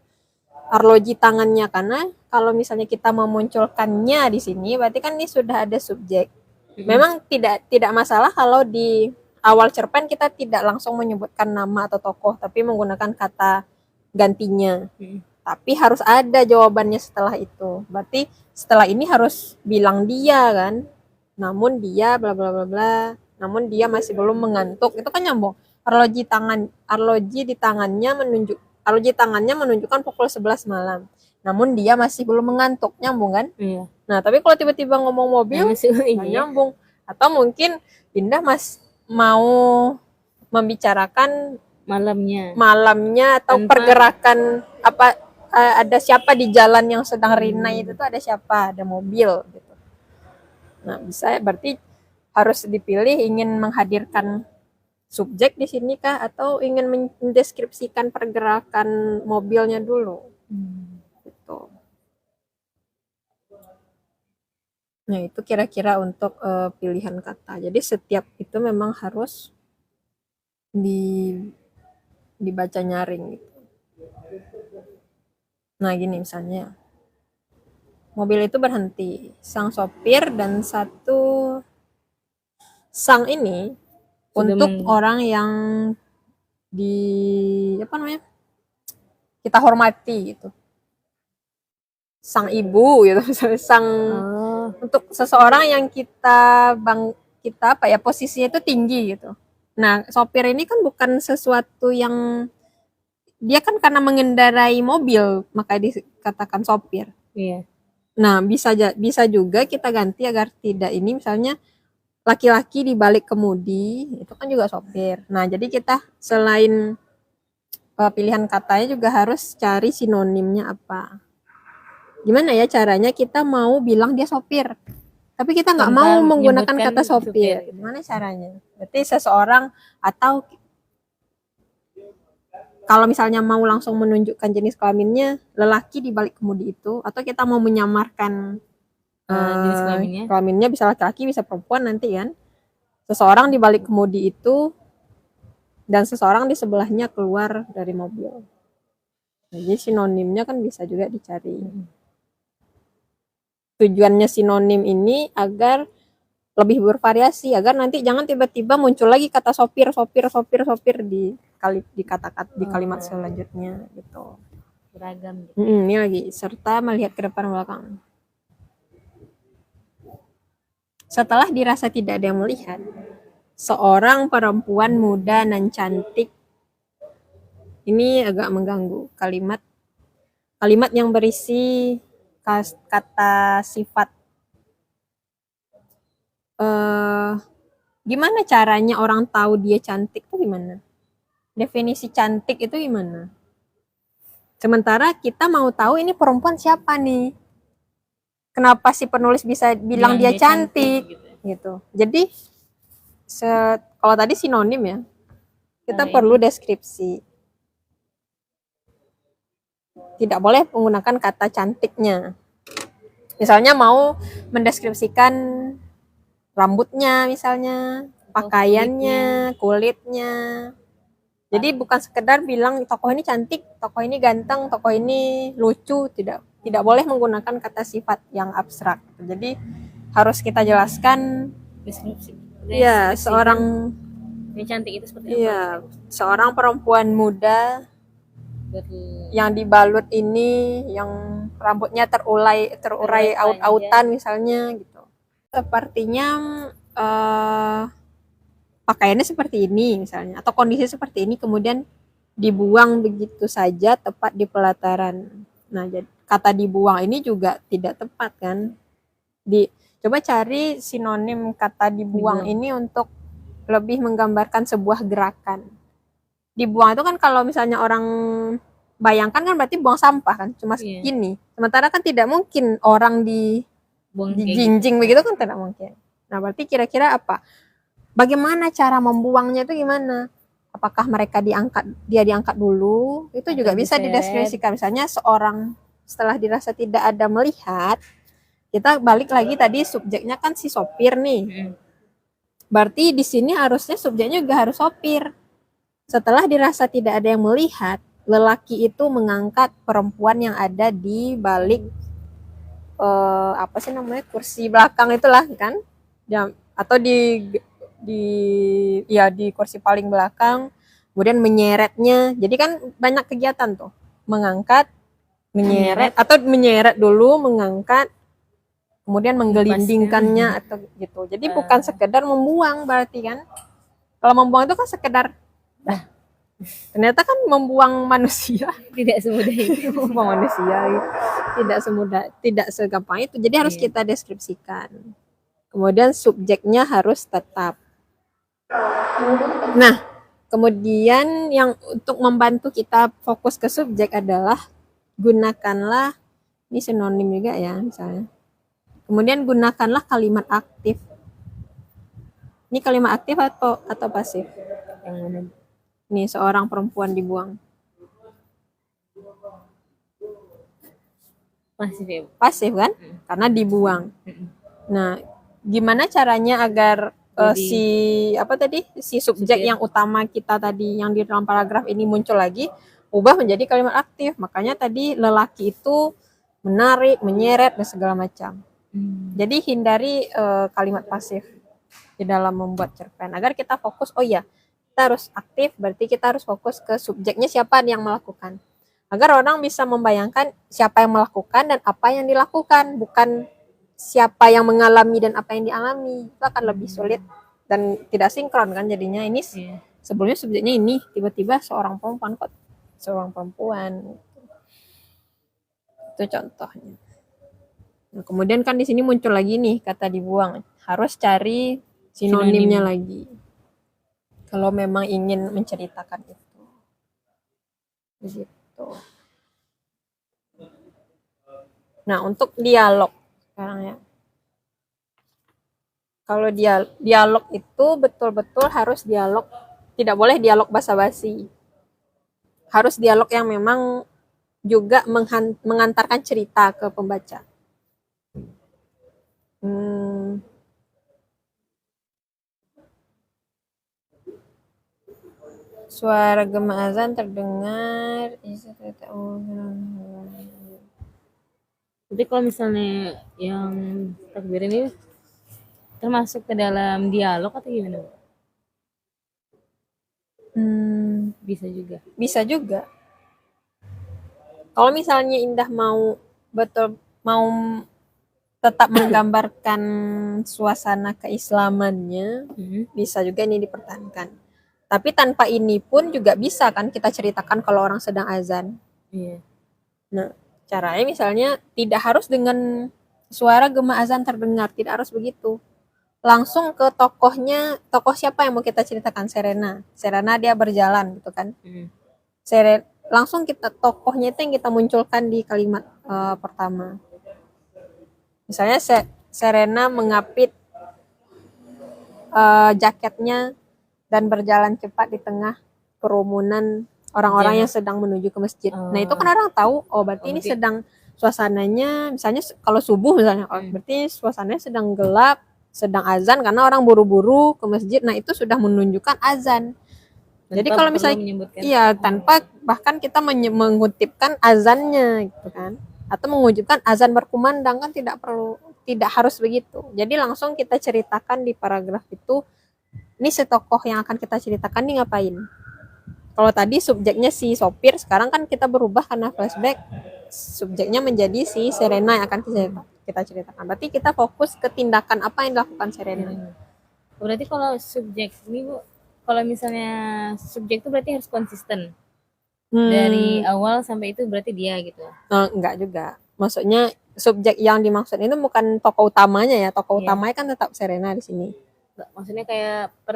arloji tangannya, karena kalau misalnya kita memunculkannya di sini, berarti kan ini sudah ada subjek. Memang tidak masalah kalau di awal cerpen kita tidak langsung menyebutkan nama atau tokoh, tapi menggunakan kata gantinya. Tapi harus ada jawabannya setelah itu. Berarti setelah ini harus bilang dia kan. Namun dia bla bla bla bla. Namun dia masih belum mengantuk. Itu kan nyambung. Arloji tangannya menunjukkan pukul 11 malam. Namun dia masih belum mengantuk. Nyambung kan? Iya. Nah, tapi kalau tiba-tiba ngomong mobil, nggak nyambung. Atau mungkin Indah mau membicarakan malamnya atau pergerakan apa, ada siapa di jalan yang sedang rinai itu tuh, ada siapa, ada mobil gitu. Nah, bisa berarti harus dipilih ingin menghadirkan subjek di sini kah, atau ingin mendeskripsikan pergerakan mobilnya dulu. Gitu. Nah, itu kira-kira untuk pilihan kata. Jadi setiap itu memang harus dibaca nyaring gitu. Nah, gini misalnya, mobil itu berhenti. Sang sopir dan sang ini untuk orang yang kita hormati gitu. Sang ibu gitu, untuk seseorang yang kita posisinya itu tinggi gitu. Nah, sopir ini kan bukan sesuatu yang dia kan karena mengendarai mobil maka dikatakan sopir. Iya. Nah, bisa juga kita ganti agar tidak ini, misalnya laki-laki di balik kemudi itu kan juga sopir. Nah, jadi kita selain pilihan katanya juga harus cari sinonimnya apa. Gimana ya caranya kita mau bilang dia sopir, tapi kita nggak mau menggunakan kata sopir. Gimana caranya? Berarti seseorang, atau kalau misalnya mau langsung menunjukkan jenis kelaminnya, lelaki di balik kemudi itu, atau kita mau menyamarkan jenis kelaminnya bisa laki-laki bisa perempuan nanti kan. Seseorang di balik kemudi itu dan seseorang di sebelahnya keluar dari mobil. Jadi sinonimnya kan bisa juga dicari. Tujuannya sinonim ini agar lebih bervariasi, agar nanti jangan tiba-tiba muncul lagi kata sopir di kalimat selanjutnya gitu. Beragam gitu. Ini lagi, serta melihat ke depan belakang. Setelah dirasa tidak ada yang melihat, seorang perempuan muda dan cantik, ini agak mengganggu, kalimat yang berisi kata sifat. Gimana caranya orang tahu dia cantik tuh gimana? Definisi cantik itu gimana? Sementara kita mau tahu ini perempuan siapa nih? Kenapa si penulis bisa bilang dia cantik gitu. Jadi kalau tadi sinonim ya, kita perlu deskripsi. Tidak boleh menggunakan kata cantiknya. Misalnya mau mendeskripsikan rambutnya misalnya, pakaiannya, kulitnya. Jadi bukan sekedar bilang tokoh ini cantik, tokoh ini ganteng, tokoh ini lucu, tidak boleh menggunakan kata sifat yang abstrak. Jadi harus kita jelaskan Deskripsi. Iya, seorang ini cantik itu seperti apa? Seorang perempuan muda yang dibalut ini, yang rambutnya terurai aut-autan misalnya gitu. Sepertinya pakaiannya seperti ini misalnya, atau kondisi seperti ini kemudian dibuang begitu saja tepat di pelataran. Nah, jadi kata dibuang ini juga tidak tepat kan? Coba cari sinonim kata dibuang ini untuk lebih menggambarkan sebuah gerakan. Dibuang itu kan kalau misalnya orang bayangkan kan berarti buang sampah kan, cuma segini. Sementara kan tidak mungkin orang dijinjing begitu kan, tidak mungkin. Nah, berarti kira-kira apa? Bagaimana cara membuangnya itu gimana? Apakah dia diangkat dulu? Itu juga bisa dideskripsikan. Misalnya seorang setelah dirasa tidak ada melihat, kita balik lagi tadi subjeknya kan si sopir nih. Berarti di sini harusnya subjeknya juga harus sopir. Setelah dirasa tidak ada yang melihat, lelaki itu mengangkat perempuan yang ada di balik kursi belakang itulah kan, atau di kursi paling belakang, kemudian menyeretnya. Jadi kan banyak kegiatan tuh, mengangkat, menyeret atau menyeret dulu, mengangkat, kemudian menggelindingkannya atau gitu. Jadi bukan sekedar membuang berarti kan. Kalau membuang itu kan sekedar ternyata kan membuang manusia tidak semudah itu. Membuang manusia tidak segampang itu. Jadi harus kita deskripsikan. Kemudian subjeknya harus tetap. Nah, kemudian yang untuk membantu kita fokus ke subjek adalah gunakanlah, ini sinonim juga ya misalnya. Kemudian gunakanlah kalimat aktif. Ini kalimat aktif atau pasif? Yang mana? Nih, seorang perempuan dibuang. Pasif ya? Pasif kan? Karena dibuang. Nah, gimana caranya agar si subjek yang utama kita tadi yang di dalam paragraf ini muncul lagi, ubah menjadi kalimat aktif. Makanya tadi lelaki itu menarik, menyeret dan segala macam. Jadi hindari kalimat pasif di dalam membuat cerpen agar kita fokus. Oh iya, kita harus aktif, berarti kita harus fokus ke subjeknya, siapa yang melakukan, agar orang bisa membayangkan siapa yang melakukan dan apa yang dilakukan, bukan siapa yang mengalami dan apa yang dialami. Itu akan lebih sulit dan tidak sinkron kan jadinya. Ini sebelumnya subjeknya ini, tiba-tiba seorang perempuan itu contohnya. Nah, kemudian kan di sini muncul lagi nih kata dibuang, harus cari sinonimnya lagi kalau memang ingin menceritakan itu. Begitu. Nah, untuk dialog sekarang ya. Kalau dialog itu betul-betul harus dialog, tidak boleh dialog basa-basi. Harus dialog yang memang juga mengantarkan cerita ke pembaca. Suara gema azan terdengar. Jadi kalau misalnya yang takbir ini termasuk ke dalam dialog atau gimana, Bu? Bisa juga. Bisa juga. Kalau misalnya Indah mau tetap menggambarkan suasana keislamannya, bisa juga ini dipertahankan. Tapi tanpa ini pun juga bisa kan kita ceritakan kalau orang sedang azan. Iya. Nah, caranya misalnya tidak harus dengan suara gema azan terdengar, tidak harus begitu. Langsung ke tokohnya, tokoh siapa yang mau kita ceritakan? Serena. Serena dia berjalan gitu kan. Langsung kita tokohnya itu yang kita munculkan di kalimat pertama. Misalnya Serena mengapit jaketnya dan berjalan cepat di tengah kerumunan orang-orang yang sedang menuju ke masjid. Nah itu kan orang tahu, berarti ini sedang suasananya, misalnya kalau subuh misalnya, berarti suasananya sedang gelap, sedang azan karena orang buru-buru ke masjid. Nah itu sudah menunjukkan azan. Jadi kalau misalnya tanpa bahkan kita mengutipkan azannya gitu kan, atau mengucapkan azan berkumandang, kan tidak harus begitu. Jadi langsung kita ceritakan di paragraf itu, ini si tokoh yang akan kita ceritakan nih ngapain. Kalau tadi subjeknya si sopir, sekarang kan kita berubah karena flashback, subjeknya menjadi si Serena yang akan kita ceritakan. Berarti kita fokus ke tindakan apa yang dilakukan Serena. Berarti kalau subjek ini, Bu, kalau misalnya subjek itu berarti harus konsisten. Dari awal sampai itu berarti dia gitu. Enggak juga. Maksudnya subjek yang dimaksud itu bukan tokoh utamanya ya. Tokoh utamanya kan tetap Serena di sini. Maksudnya kayak apa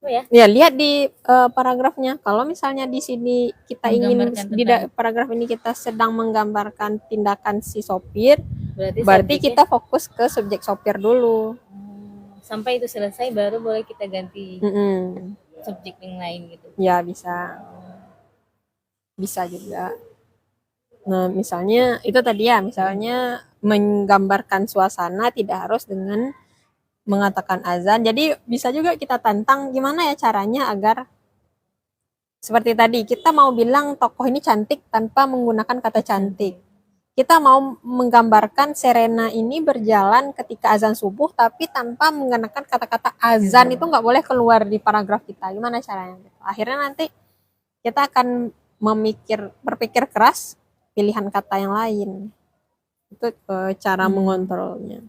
ya? Ya, lihat di paragrafnya. Kalau misalnya di sini kita ingin di paragraf ini kita sedang menggambarkan tindakan si sopir, berarti kita fokus ke subjek sopir dulu. Sampai itu selesai baru boleh kita ganti subjek yang lain gitu. Ya, bisa. Bisa juga. Nah, misalnya itu tadi ya, misalnya menggambarkan suasana tidak harus dengan mengatakan azan. Jadi bisa juga kita tantang gimana ya caranya agar seperti tadi, kita mau bilang tokoh ini cantik tanpa menggunakan kata cantik. Kita mau menggambarkan Serena ini berjalan ketika azan subuh tapi tanpa menggunakan kata-kata azan, itu nggak boleh keluar di paragraf kita. Gimana caranya? Akhirnya nanti kita akan berpikir keras pilihan kata yang lain. Itu cara mengontrolnya.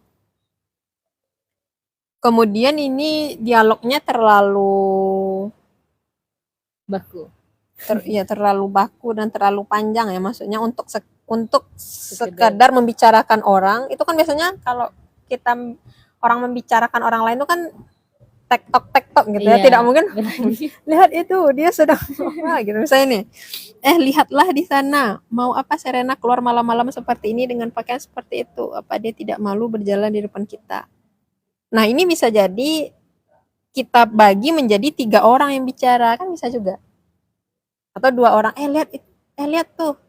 Kemudian ini dialognya terlalu baku. Terlalu baku dan terlalu panjang ya, maksudnya untuk sekedar membicarakan orang. Itu kan biasanya kalau kita orang membicarakan orang lain itu kan tektok gitu ya, tidak mungkin lihat itu dia sedang apa gitu misalnya nih, lihatlah di sana, mau apa Serena keluar malam-malam seperti ini dengan pakaian seperti itu, apa dia tidak malu berjalan di depan kita. Nah ini bisa jadi kita bagi menjadi 3 orang yang bicara, kan bisa juga, atau 2 orang, lihat tuh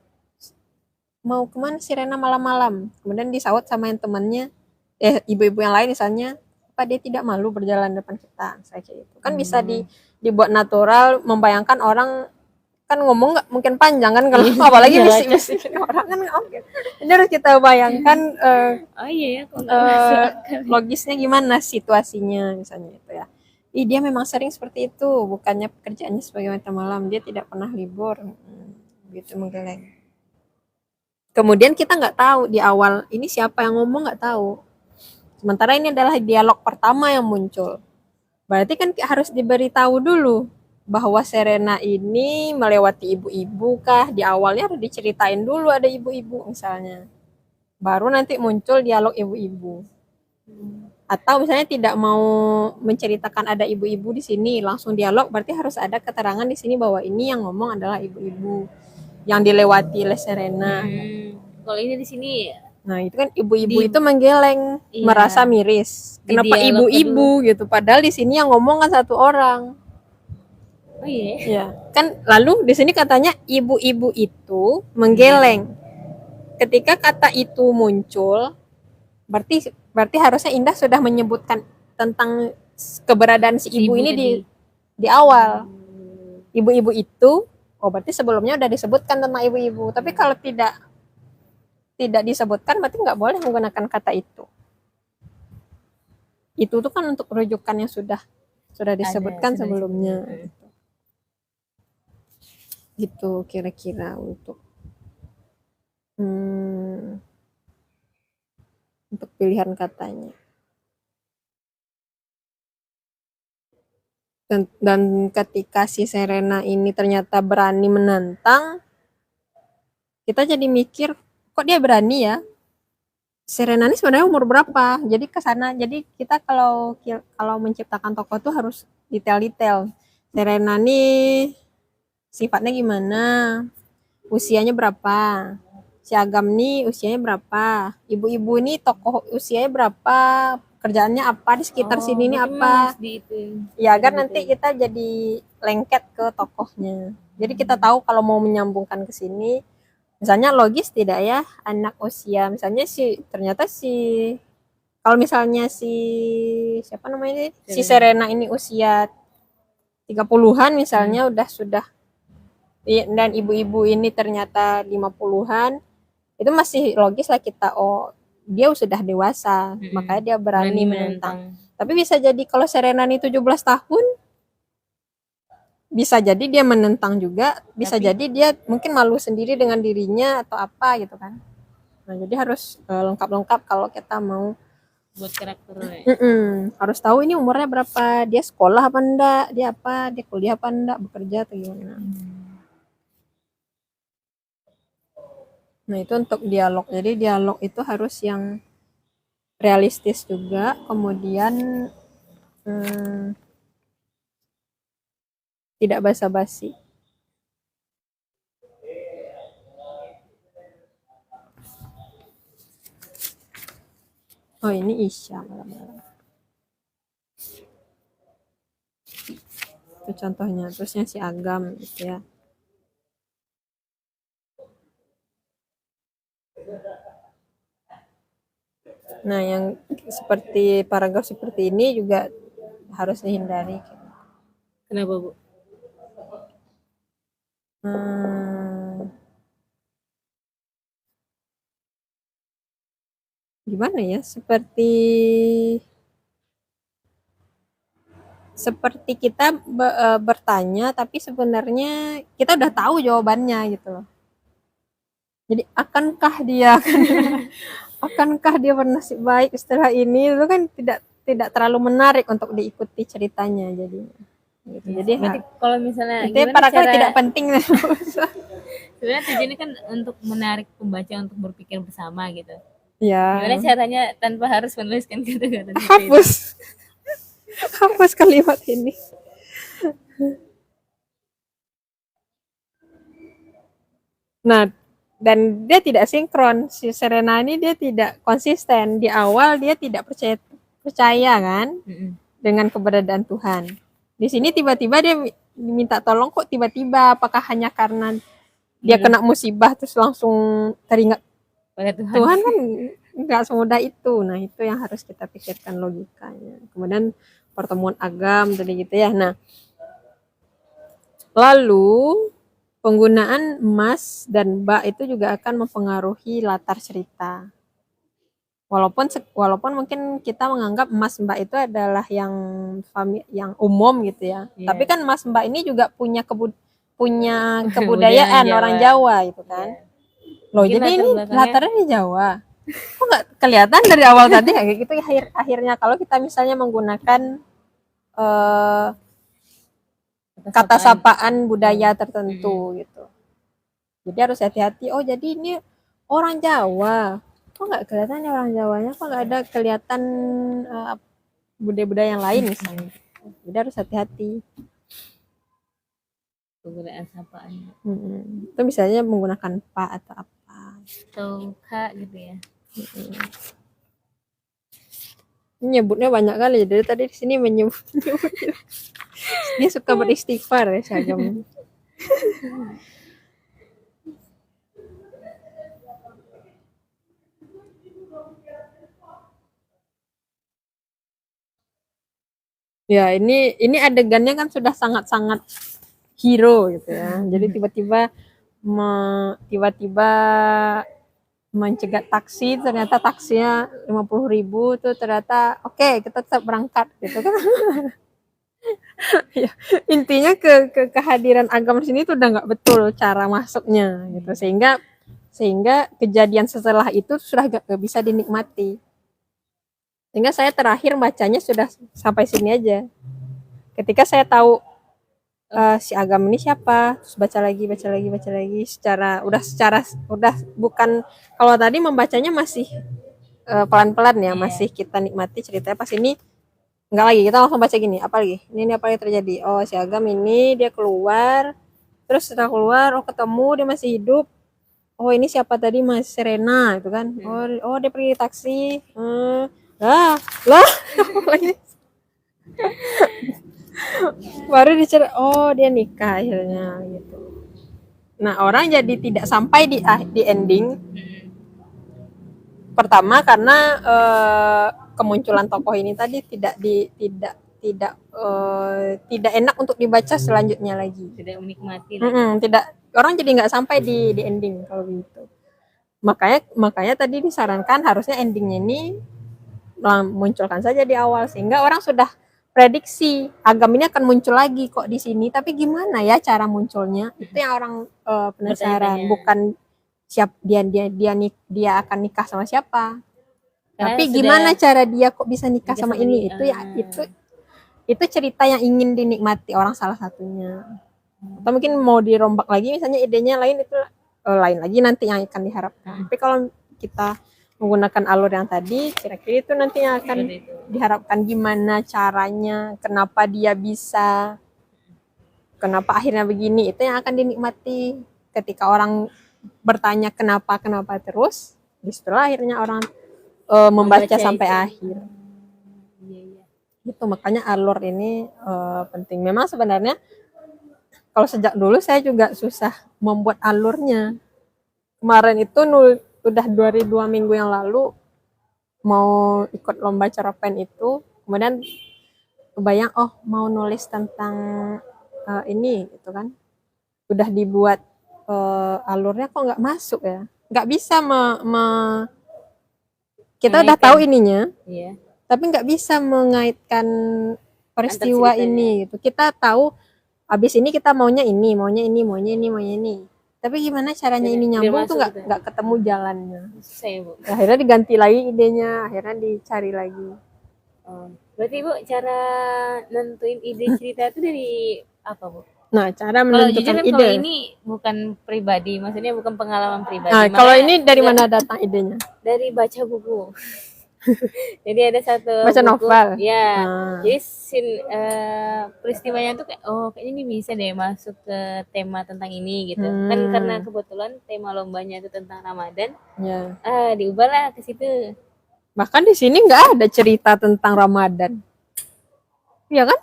mau kemana Serena malam-malam, kemudian disaut sama yang temannya, ibu-ibu yang lain misalnya, apa dia tidak malu berjalan depan kita, saya kayak itu kan bisa dibuat natural, membayangkan orang kan ngomong nggak mungkin panjang kan kalau apalagi bisik-bisikin orang kan, jadi harus kita bayangkan logisnya gimana situasinya misalnya itu ya. Dia memang sering seperti itu, bukannya pekerjaannya sebagai wanita malam, dia tidak pernah libur gitu menggeleng. Kemudian kita nggak tahu di awal ini siapa yang ngomong, nggak tahu. Sementara ini adalah dialog pertama yang muncul. Berarti kan harus diberitahu dulu bahwa Serena ini melewati ibu-ibu kah. Di awalnya harus diceritain dulu ada ibu-ibu misalnya. Baru nanti muncul dialog ibu-ibu. Atau misalnya tidak mau menceritakan ada ibu-ibu di sini, langsung dialog, berarti harus ada keterangan di sini bahwa ini yang ngomong adalah ibu-ibu yang dilewati oleh Serena. Kalau ini di sini, nah itu kan ibu-ibu itu menggeleng, merasa miris. Kenapa ibu-ibu gitu? Padahal di sini yang ngomong kan 1 orang. Oh iya. Ya, kan lalu di sini katanya ibu-ibu itu menggeleng. Ketika kata itu muncul, berarti harusnya Indah sudah menyebutkan tentang keberadaan si ibu ini di awal. ibu-ibu itu, oh berarti sebelumnya udah disebutkan tentang ibu-ibu. Tapi kalau tidak disebutkan berarti nggak boleh menggunakan kata itu. Itu tuh kan untuk rujukan yang sudah disebutkan sudah sebelumnya. disebutkan. Gitu kira-kira untuk pilihan katanya. Dan ketika si Serena ini ternyata berani menantang, kita jadi mikir, kok dia berani ya? Serena ini sebenarnya umur berapa? Jadi ke sana, jadi kita kalau menciptakan tokoh tuh harus detail-detail. Serena ini sifatnya gimana? Usianya berapa? Si Agam nih usianya berapa? Ibu-ibu ini tokoh usianya berapa? Kerjaannya apa di sekitar sini nih apa? Ya agar nanti kita jadi lengket ke tokohnya. Jadi kita tahu kalau mau menyambungkan ke sini, misalnya logis tidak ya anak usia, misalnya ternyata kalau misalnya siapa namanya si Serena ini usia 30-an misalnya sudah dan ibu-ibu ini ternyata 50-an, itu masih logis lah kita, oh dia sudah dewasa, makanya dia berani menentang. Tapi bisa jadi kalau Serena ini 17 tahun, bisa jadi dia menentang juga, bisa jadi dia mungkin malu sendiri dengan dirinya atau apa gitu kan. Nah jadi harus lengkap-lengkap kalau kita mau buat karakternya. Harus tahu ini umurnya berapa, dia sekolah apa enggak, dia kuliah apa enggak, bekerja atau gimana. Nah itu untuk dialog. Jadi dialog itu harus yang realistis juga, kemudian tidak basa-basi. Oh ini Isya malam-malam. Itu contohnya. Terusnya si Agam gitu ya. Nah yang seperti paragraf seperti ini juga harus dihindari. Kenapa Bu? Gimana ya, seperti kita bertanya tapi sebenarnya kita udah tahu jawabannya gitu loh. Jadi akankah dia bernasib baik setelah ini, itu kan tidak terlalu menarik untuk diikuti ceritanya jadinya. Gitu. Jadi kalau misalnya itu paragraf tidak penting. Sebenarnya tujuannya kan untuk menarik pembaca untuk berpikir bersama gitu. Ya. Gimana caranya tanpa harus menuliskan kata-kata? Hapus kalimat ini. Nah, dan dia tidak sinkron. Si Serena ini dia tidak konsisten. Di awal dia tidak percaya kan dengan keberadaan Tuhan. Di sini tiba-tiba dia diminta tolong, kok tiba-tiba, apakah hanya karena dia kena musibah terus langsung teringat pada Tuhan kan nggak semudah itu. Nah itu yang harus kita pikirkan logikanya. Kemudian pertemuan agam tadi gitu ya. Nah lalu penggunaan emas dan bak itu juga akan mempengaruhi latar cerita. Walaupun mungkin kita menganggap emas mbak itu adalah yang umum gitu ya. Yeah. Tapi kan emas mbak ini juga punya kebudayaan orang Jawa itu kan. Yeah. Loh mungkin jadi ini latarnya di Jawa. Kok nggak kelihatan dari awal tadi kayak gitu ya, akhirnya kalau kita misalnya menggunakan kata sapaan budaya tertentu gitu. Jadi harus hati-hati. Oh jadi ini orang Jawa. Kok nggak kelihatan ya orang Jawanya? Kok nggak ada kelihatan budaya-budaya yang lain misalnya. Jadi harus hati-hati. Penggunaan sapaan. Itu misalnya menggunakan pak atau apa. Atau kak gitu ya. Nyebutnya banyak kali. Jadi tadi di sini menyebut. Dia suka beristighfar ya Syagam. Ya ini adegannya kan sudah sangat-sangat hero gitu ya. Jadi tiba-tiba tiba-tiba mencegat taksi, ternyata taksinya 50.000 tuh, ternyata oke, kita tetap berangkat gitu kan. Ya, intinya kehadiran agama di sini tuh udah nggak betul cara masuknya gitu, sehingga kejadian setelah itu sudah gak bisa dinikmati. Sehingga saya terakhir bacanya sudah sampai sini aja. Ketika saya tahu si agama ini siapa, terus baca lagi secara udah bukan, kalau tadi membacanya masih pelan-pelan ya, masih kita nikmati ceritanya. Pas ini enggak lagi, kita langsung baca gini, apa lagi? Ini apa yang terjadi? Oh, si Agam ini dia keluar, terus setelah keluar, oh ketemu dia masih hidup. Oh, ini siapa tadi, Mas Serena itu kan? Oh dia pergi taksi. Lah, baru dicerita, oh dia nikah akhirnya gitu. Nah, orang jadi tidak sampai di ending. Pertama karena kemunculan tokoh ini tadi tidak enak untuk dibaca selanjutnya lagi. Tidak menikmati. Tidak, orang jadi nggak sampai di ending kalau gitu. Makanya tadi disarankan harusnya endingnya ini munculkan saja di awal, sehingga orang sudah prediksi agam ini akan muncul lagi kok di sini, tapi gimana ya cara munculnya, itu yang orang penasaran. Bukan siap dia akan nikah sama siapa, tapi gimana cara dia kok bisa nikah sama ini. Itu cerita yang ingin dinikmati orang, salah satunya. Atau mungkin mau dirombak lagi, misalnya idenya lain, itu lain lagi nanti yang akan diharapkan. Tapi kalau kita menggunakan alur yang tadi, kira-kira itu nanti yang akan diharapkan, gimana caranya, kenapa dia bisa, kenapa akhirnya begini, itu yang akan dinikmati. Ketika orang bertanya kenapa terus, disitulah akhirnya orang membaca sampai akhir. Gitu, makanya alur ini penting. Memang sebenarnya kalau sejak dulu saya juga susah membuat alurnya. Kemarin itu udah 2 minggu yang lalu mau ikut lomba cerpen itu, kemudian kebayang, oh mau nulis tentang ini gitu kan, udah dibuat alurnya kok nggak masuk ya, nggak bisa kita udah tahu ininya, tapi nggak bisa mengaitkan peristiwa ini gitu. Kita tahu abis ini kita maunya ini, tapi gimana caranya ini nyambung tuh nggak ketemu jalannya. Akhirnya diganti lagi idenya, akhirnya dicari lagi. Berarti Bu, cara nentuin ide cerita itu dari apa Bu? Nah, cara menentukan ide. Kalau ini bukan pribadi, maksudnya bukan pengalaman pribadi. Nah, kalau ini dari mana datang idenya? Dari baca buku. Jadi ada satu baca buku, novel. Ya. Jadi peristiwanya tuh kayak, oh kayaknya ini bisa deh masuk ke tema tentang ini gitu. Kan karena kebetulan tema lombanya itu tentang Ramadan. Ya. Diubahlah ke situ. Bahkan di sini nggak ada cerita tentang Ramadan. Iya kan?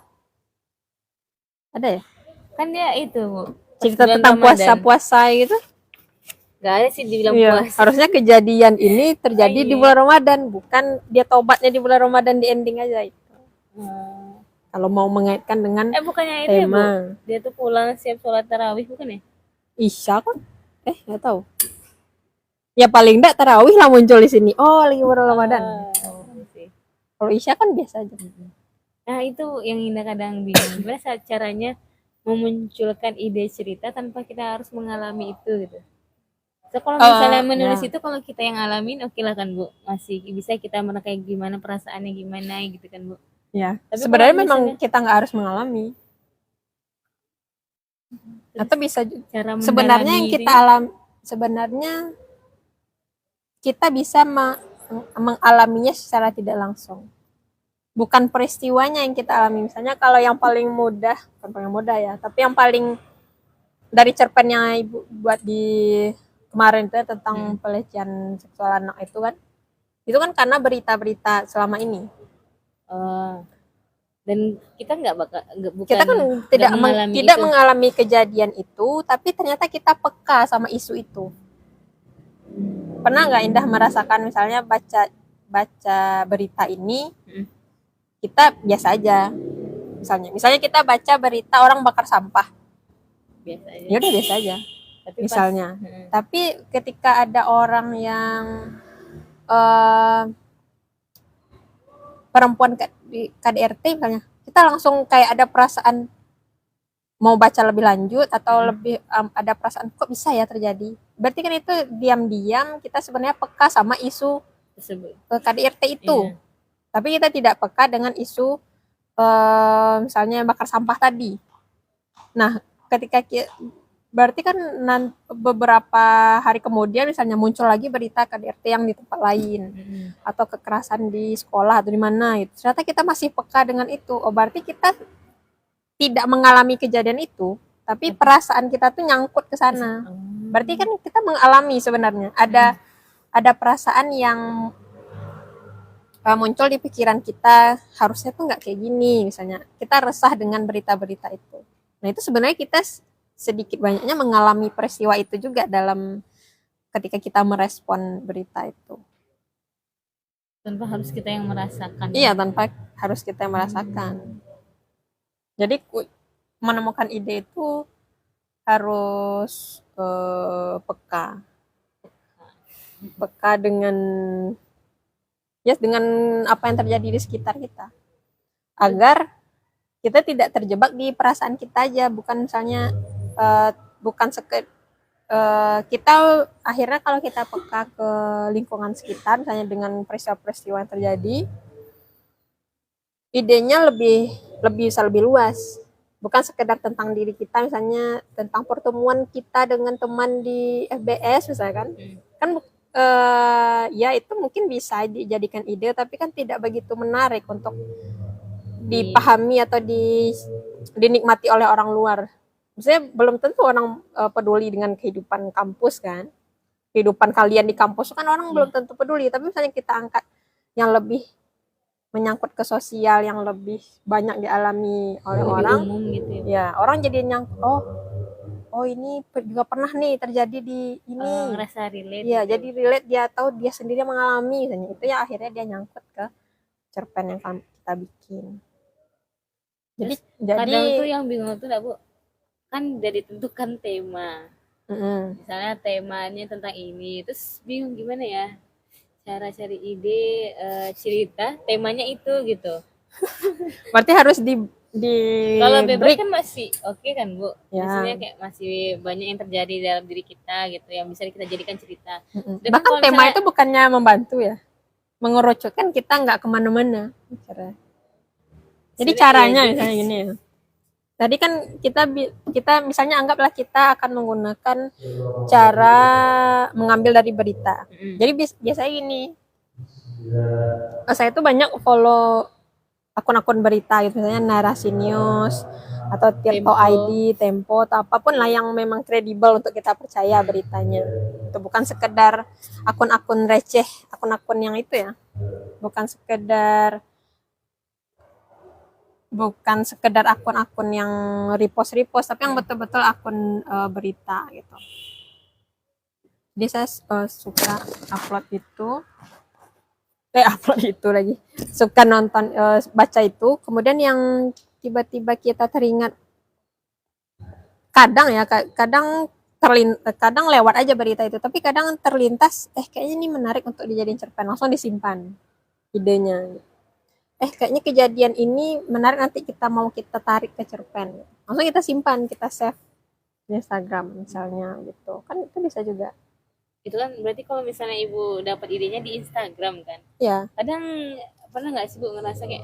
Ada ya? Kan dia itu Bu, cerita tentang puasa gitu. Gak ada sih dibilang puasa. Harusnya kejadian ini terjadi di bulan Ramadan, bukan dia tobatnya di bulan Ramadan di ending aja itu. Kalau mau mengaitkan dengan bukannya tema. Itu ya Bu, dia tuh pulang siap sholat tarawih bukan ya? Isya kan? Nggak tahu. Ya paling enggak tarawih lah muncul di sini. Oh, lagi bulan Ramadan. Kalau Isya kan biasa aja. Nah itu yang Indah kadang bingung, gimana caranya memunculkan ide cerita tanpa kita harus mengalami itu gitu. So kalau misalnya menulis itu, kalau kita yang ngalamin, oke lah kan Bu, masih bisa kita mereka gimana perasaannya gimana gitu kan Bu. Ya. Tapi sebenarnya memang kita nggak harus mengalami. Atau bisa sebenarnya yang kita sebenarnya kita bisa mengalaminya secara tidak langsung. Bukan peristiwanya yang kita alami. Misalnya kalau yang paling mudah, bukan paling mudah ya, tapi yang paling dari cerpen yang Ibu buat di kemarin itu tentang pelecehan seksual anak itu kan karena berita-berita selama ini. Dan kita kita kan tidak mengalami kejadian itu, tapi ternyata kita peka sama isu itu. Pernah nggak Indah merasakan misalnya baca berita ini, kita biasa aja. Misalnya kita baca berita orang bakar sampah. biasa aja. Ya udah biasa aja. Tapi Misalnya. Tapi ketika ada orang yang eh, perempuan di KDRT misalnya, kita langsung kayak ada perasaan mau baca lebih lanjut atau lebih ada perasaan kok bisa ya terjadi. Berarti kan itu diam-diam kita sebenarnya peka sama isu tersebut. KDRT itu. Iya. Tapi kita tidak peka dengan isu misalnya bakar sampah tadi. Nah, ketika berarti kan beberapa hari kemudian misalnya muncul lagi berita KDRT yang di tempat lain atau kekerasan di sekolah atau di mana gitu. Ternyata kita masih peka dengan itu. Oh, berarti kita tidak mengalami kejadian itu, tapi perasaan kita tuh nyangkut ke sana. Berarti kan kita mengalami sebenarnya. Ada perasaan yang muncul di pikiran kita, harusnya tuh nggak kayak gini misalnya. Kita resah dengan berita-berita itu. Nah, itu sebenarnya kita sedikit banyaknya mengalami peristiwa itu juga dalam ketika kita merespon berita itu. Tanpa harus kita yang merasakan. Iya, tanpa harus kita yang merasakan. Jadi menemukan ide itu harus peka dengan dengan apa yang terjadi di sekitar kita, agar kita tidak terjebak di perasaan kita aja, bukan misalnya bukan kita akhirnya kalau kita peka ke lingkungan sekitar misalnya dengan peristiwa-peristiwa yang terjadi, idenya bisa lebih luas, bukan sekedar tentang diri kita, misalnya tentang pertemuan kita dengan teman di FBS misalkan. Kan ya itu mungkin bisa dijadikan ide, tapi kan tidak begitu menarik untuk dipahami atau dinikmati oleh orang luar. Maksudnya belum tentu orang peduli dengan kehidupan kampus kan, kehidupan kalian di kampus kan orang belum tentu peduli, tapi misalnya kita angkat yang lebih menyangkut ke sosial, yang lebih banyak dialami oleh lebih orang umum gitu ya, orang jadi oh ini juga pernah nih terjadi di ini, ngerasa relate ya gitu. Jadi relate, dia tahu dia sendiri mengalami misalnya, itu ya akhirnya dia nyangkut ke cerpen yang kita bikin. Jadi kadang tuh yang bingung tuh Bu, kan udah ditentukan tema, misalnya temanya tentang ini, terus bingung gimana ya cara cari ide cerita temanya itu gitu. Berarti harus di kalau bebas kan masih oke kan Bu ya. Maksudnya kayak masih banyak yang terjadi dalam diri kita gitu yang bisa kita jadikan cerita. Bahkan tema itu bukannya membantu ya, mengerucutkan kita nggak kemana-mana. Jadi caranya misalnya gini ya, tadi kan kita misalnya anggaplah kita akan menggunakan cara mengambil dari berita. Jadi biasanya gini, saya tuh banyak follow akun-akun berita gitu, misalnya Narasi News atau Tirto ID, Tempo atau apapun lah yang memang kredibel untuk kita percaya beritanya. Itu bukan sekedar akun-akun receh, akun-akun yang itu ya, bukan sekedar akun-akun yang repost, tapi yang betul-betul akun berita gitu. Jadi saya suka upload itu lagi, suka nonton baca itu, kemudian yang tiba-tiba kita teringat, kadang lewat aja berita itu, tapi kadang terlintas kayaknya ini menarik untuk dijadiin cerpen, langsung disimpan idenya. Kayaknya kejadian ini menarik, nanti kita tarik ke cerpen, langsung kita simpan, kita save di Instagram misalnya gitu kan, itu bisa juga. Itu kan berarti kalau misalnya Ibu dapat idenya di Instagram kan? Ya. Kadang pernah nggak sih Bu ngerasa kayak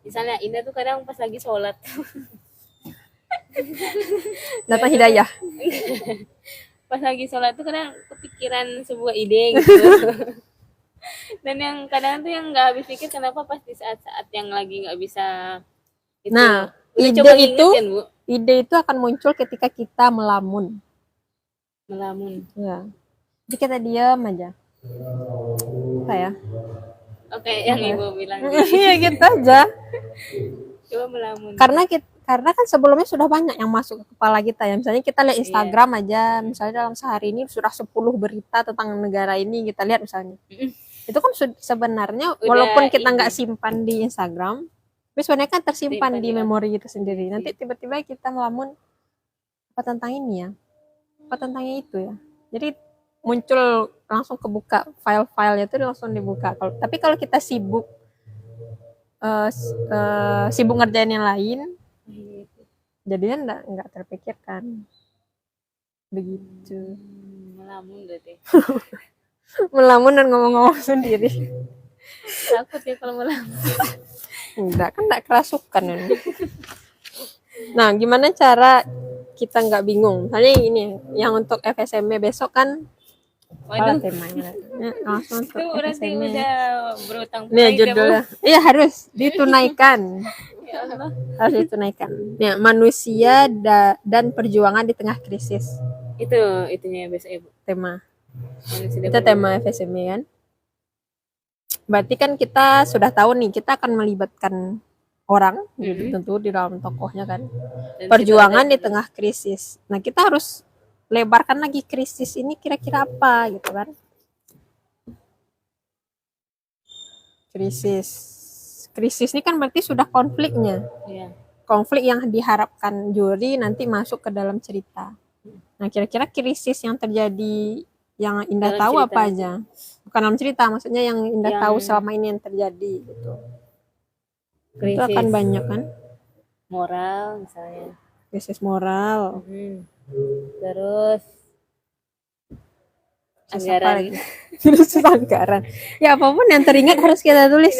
misalnya Indah tuh kadang pas lagi sholat datang hidayah. Pas lagi sholat tuh kadang kepikiran sebuah ide gitu. Dan yang kadang tuh yang nggak habis pikir kenapa pas di saat-saat yang lagi nggak bisa itu. Nah, ide itu akan muncul ketika kita melamun. Ya. Jadi kita diam aja. Apa ya? Oke, yang Ibu bilang. Iya gitu aja. Coba melamun. Karena kan sebelumnya sudah banyak yang masuk ke kepala kita ya. Misalnya kita lihat Instagram aja, misalnya dalam sehari ini sudah 10 berita tentang negara ini kita lihat misalnya. Itu kan sebenarnya walaupun kita nggak simpan di Instagram, tapi sebenarnya kan tersimpan di memori kita sendiri. Nanti tiba-tiba kita melamun, apa tentang ini ya, apa tentangnya itu ya. Jadi muncul langsung kebuka file-filenya itu langsung dibuka. Tapi kalau kita sibuk sibuk ngerjain yang lain, jadinya nggak terpikirkan begitu. Melamun berarti. Melamun dan ngomong-ngomong sendiri. Takut ya kalau melamun. Enggak, kan enggak kerasukan ini. Nah, gimana cara kita nggak bingung? Misalnya ini yang untuk FSM besok kan Waduh, temanya. Langsung untuk itu berarti FSM. udah berutang Nih piutang judulnya. Iya, harus ditunaikan. ya Allah. Harus ditunaikan. Ya, manusia dan perjuangan di tengah krisis. Itunya besok Ibu. Tema. Manusia Itu dan tema FSM kan. Berarti kan kita sudah tahu nih, kita akan melibatkan orang, tentu di dalam tokohnya kan. dan Perjuangan situ di tengah krisis. Nah, kita harus lebarkan lagi krisis ini kira-kira apa gitu kan. Krisis ini kan berarti sudah konfliknya. Iya. Konflik yang diharapkan juri nanti masuk ke dalam cerita. Nah, kira-kira krisis yang terjadi yang Indah Dalam tahu cerita. apa aja? Bukan dalam cerita, maksudnya yang Indah Yang- tahu selama ini yang terjadi gitu. Itu Krisis akan banyak kan? moral misalnya. Krisis moral. Terus Krisis apa anggaran. lagi? Krisis anggaran. Ya apapun yang teringat harus kita tulis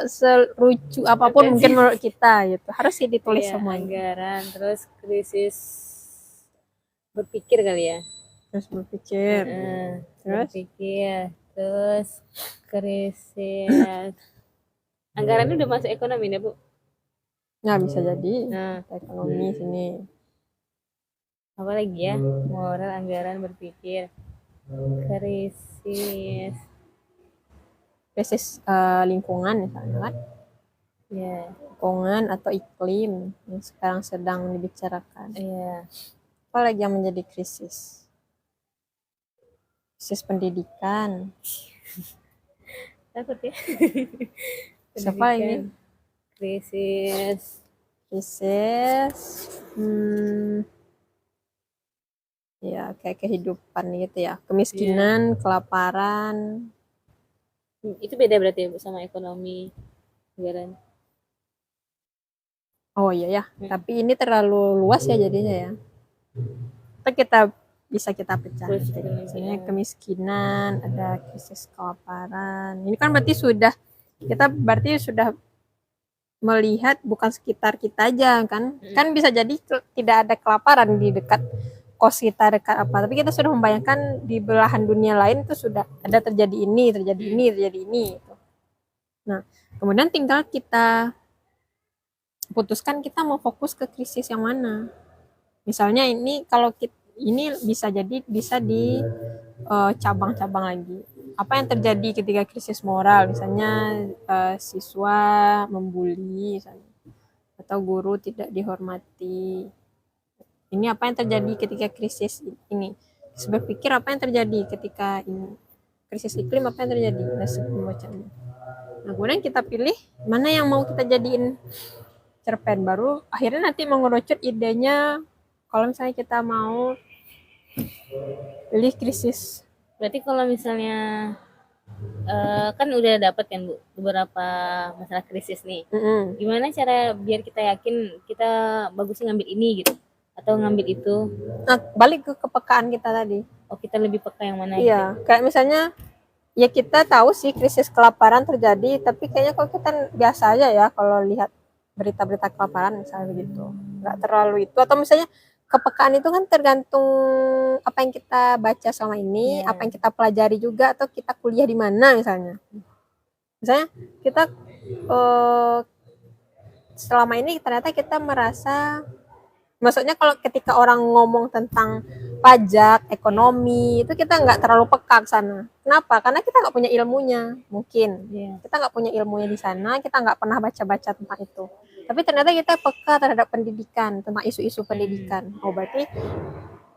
selucu apapun mungkin menurut kita gitu. Harus sih ditulis Iya, semuanya. anggaran, terus krisis berpikir kali ya. Terus berpikir. Terus? Berpikir, terus krisis anggaran itu udah masuk ekonomi nih Bu. Nah, bisa jadi. Nah, Ekonomi sini. apa lagi ya? Moral, anggaran, berpikir, krisis, Krisis lingkungan misalnya kan. ya, Lingkungan atau iklim yang sekarang sedang dibicarakan. ya. Apa lagi yang menjadi krisis? Krisis pendidikan. Takut ya. Siapa ini? Krisis, ya kayak kehidupan gitu ya, kemiskinan, kelaparan. itu beda berarti ya Bu sama ekonomi, anggaran. Oh iya ya, tapi ini terlalu luas ya jadinya ya. Kita bisa kita pecah. Misalnya kemiskinan, ada krisis kelaparan. Ini kan berarti kita sudah melihat bukan sekitar kita aja kan. Kan bisa jadi tidak ada kelaparan di dekat kos kita, dekat apa. Tapi kita sudah membayangkan di belahan dunia lain itu sudah ada terjadi ini. Gitu. Nah, kemudian tinggal kita putuskan kita mau fokus ke krisis yang mana. Misalnya ini kalau ini bisa di cabang-cabang lagi. Apa yang terjadi ketika krisis moral? Misalnya siswa membuli misalnya, atau guru tidak dihormati. Ini apa yang terjadi ketika krisis ini? Berpikir apa yang terjadi ketika ini? Krisis iklim apa yang terjadi? Dan semacamnya. Nah, kemudian kita pilih mana yang mau kita jadiin cerpen, baru akhirnya nanti mengerucut idenya. Kalau misalnya kita mau pilih krisis. Berarti kalau misalnya kan udah dapat kan Bu beberapa masalah krisis nih. Gimana cara biar kita yakin kita bagusnya ngambil ini gitu atau ngambil itu? Nah, balik ke kepekaan kita tadi. Oh, kita lebih peka yang mana? Iya, kayak misalnya ya kita tahu sih krisis kelaparan terjadi, tapi kayaknya kalau kita biasa aja ya kalau lihat berita-berita kelaparan misalnya begitu. Nggak terlalu itu, atau misalnya kepekaan itu kan tergantung apa yang kita baca selama ini, apa yang kita pelajari juga, atau kita kuliah di mana misalnya. Misalnya kita selama ini ternyata kita merasa, maksudnya kalau ketika orang ngomong tentang pajak, ekonomi, itu kita nggak terlalu peka ke sana. Kenapa? Karena kita nggak punya ilmunya, mungkin. Kita nggak punya ilmunya di sana, kita nggak pernah baca-baca tentang itu. Tapi ternyata kita peka terhadap pendidikan, tentang isu-isu pendidikan. Oh, berarti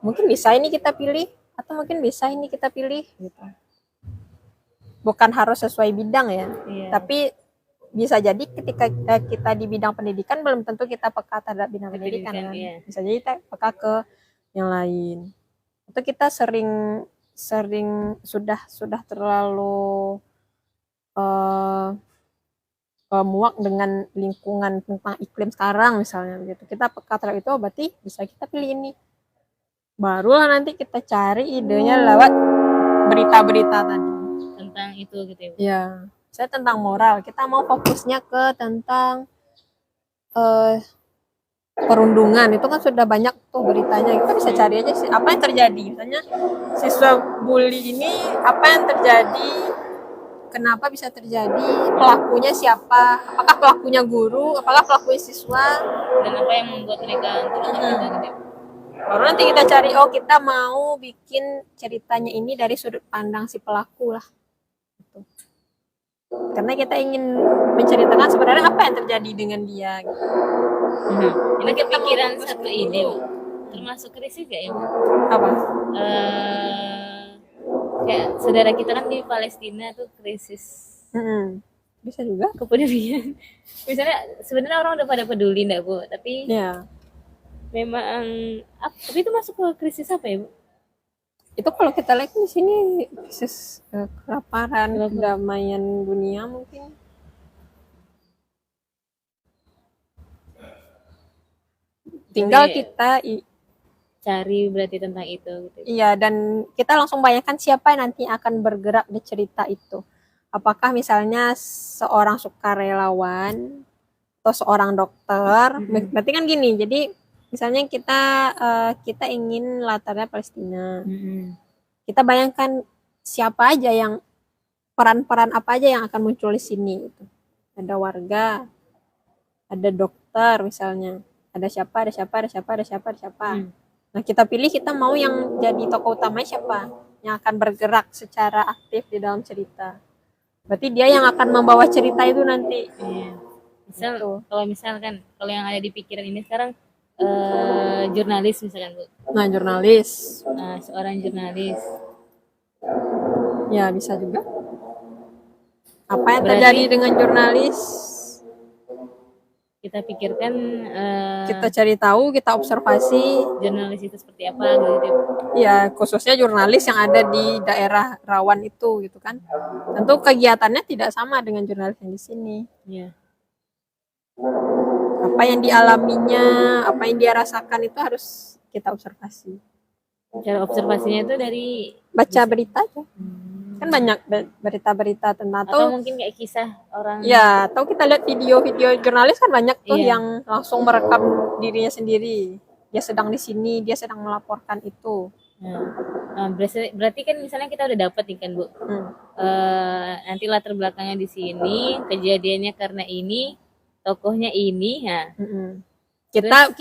mungkin bisa ini kita pilih, atau mungkin bisa ini kita pilih, gitu. Bukan harus sesuai bidang ya, tapi bisa jadi ketika kita di bidang pendidikan belum tentu kita peka terhadap bidang pendidikan kan. Bisa jadi kita peka ke yang lain. Atau kita sering sudah terlalu eh, muak dengan lingkungan tentang iklim sekarang misalnya gitu. Kita peka terhadap itu, berarti bisa kita pilih ini. Barulah nanti kita cari idenya lewat berita-berita tadi. Tentang itu gitu ya Bu. Ya, saya tentang moral. Kita mau fokusnya ke tentang eh, perundungan. Itu kan sudah banyak tuh beritanya. Kita bisa cari aja sih apa yang terjadi. Misalnya siswa bully ini apa yang terjadi, kenapa bisa terjadi, pelakunya siapa, apakah pelakunya guru, apakah pelakunya siswa. Dan apa yang membuat mereka terlibat gitu ya Bu. Baru nanti kita cari, oh kita mau bikin ceritanya ini dari sudut pandang si pelaku lah. Gitu. Karena kita ingin menceritakan sebenarnya apa yang terjadi dengan dia. Gitu. Ini kepikiran satu ide Bu. Termasuk krisis gak ya Bu? Apa? Kayak saudara kita kan di Palestina tuh krisis Bisa juga. kepedulian. Misalnya sebenarnya orang udah pada peduli enggak Bu, tapi Ya. memang tapi itu masuk ke krisis apa ya Bu? Itu kalau kita lihat di sini krisis kelaparan, kedamaian dunia mungkin. Tinggal kita cari berarti tentang itu gitu. Iya, dan kita langsung bayangkan siapa yang nanti akan bergerak di cerita itu. Apakah misalnya seorang sukarelawan atau seorang dokter? Berarti kan gini, jadi misalnya kita ingin latarnya Palestina. Kita bayangkan siapa aja yang peran-peran apa aja yang akan muncul di sini gitu. Ada warga, ada dokter misalnya, ada siapa. Nah, kita pilih kita mau yang jadi tokoh utamanya siapa, yang akan bergerak secara aktif di dalam cerita. Berarti dia yang akan membawa cerita itu nanti. Misal kalau misalkan kalau yang ada di pikiran ini sekarang jurnalis misalkan Bu. Nah, jurnalis. Nah, seorang jurnalis. Ya, bisa juga. Apa yang terjadi dengan jurnalis? Kita pikirkan kita cari tahu, kita observasi jurnalis itu seperti apa gitu. Ya, khususnya jurnalis yang ada di daerah rawan itu gitu kan. Tentu kegiatannya tidak sama dengan jurnalis yang di sini. Iya. Apa yang dialaminya, apa yang dia rasakan itu harus kita observasi. Cara observasinya itu dari baca berita aja. Kan banyak berita-berita tentang atau mungkin kayak kisah orang. Ya, atau kita lihat video-video jurnalis kan banyak tuh yang langsung merekam dirinya sendiri. Dia sedang di sini, dia sedang melaporkan itu. Nah, berarti kan misalnya kita udah dapat nih kan Bu. Nanti latar belakangnya di sini, kejadiannya karena ini, tokohnya ini, ya. Kita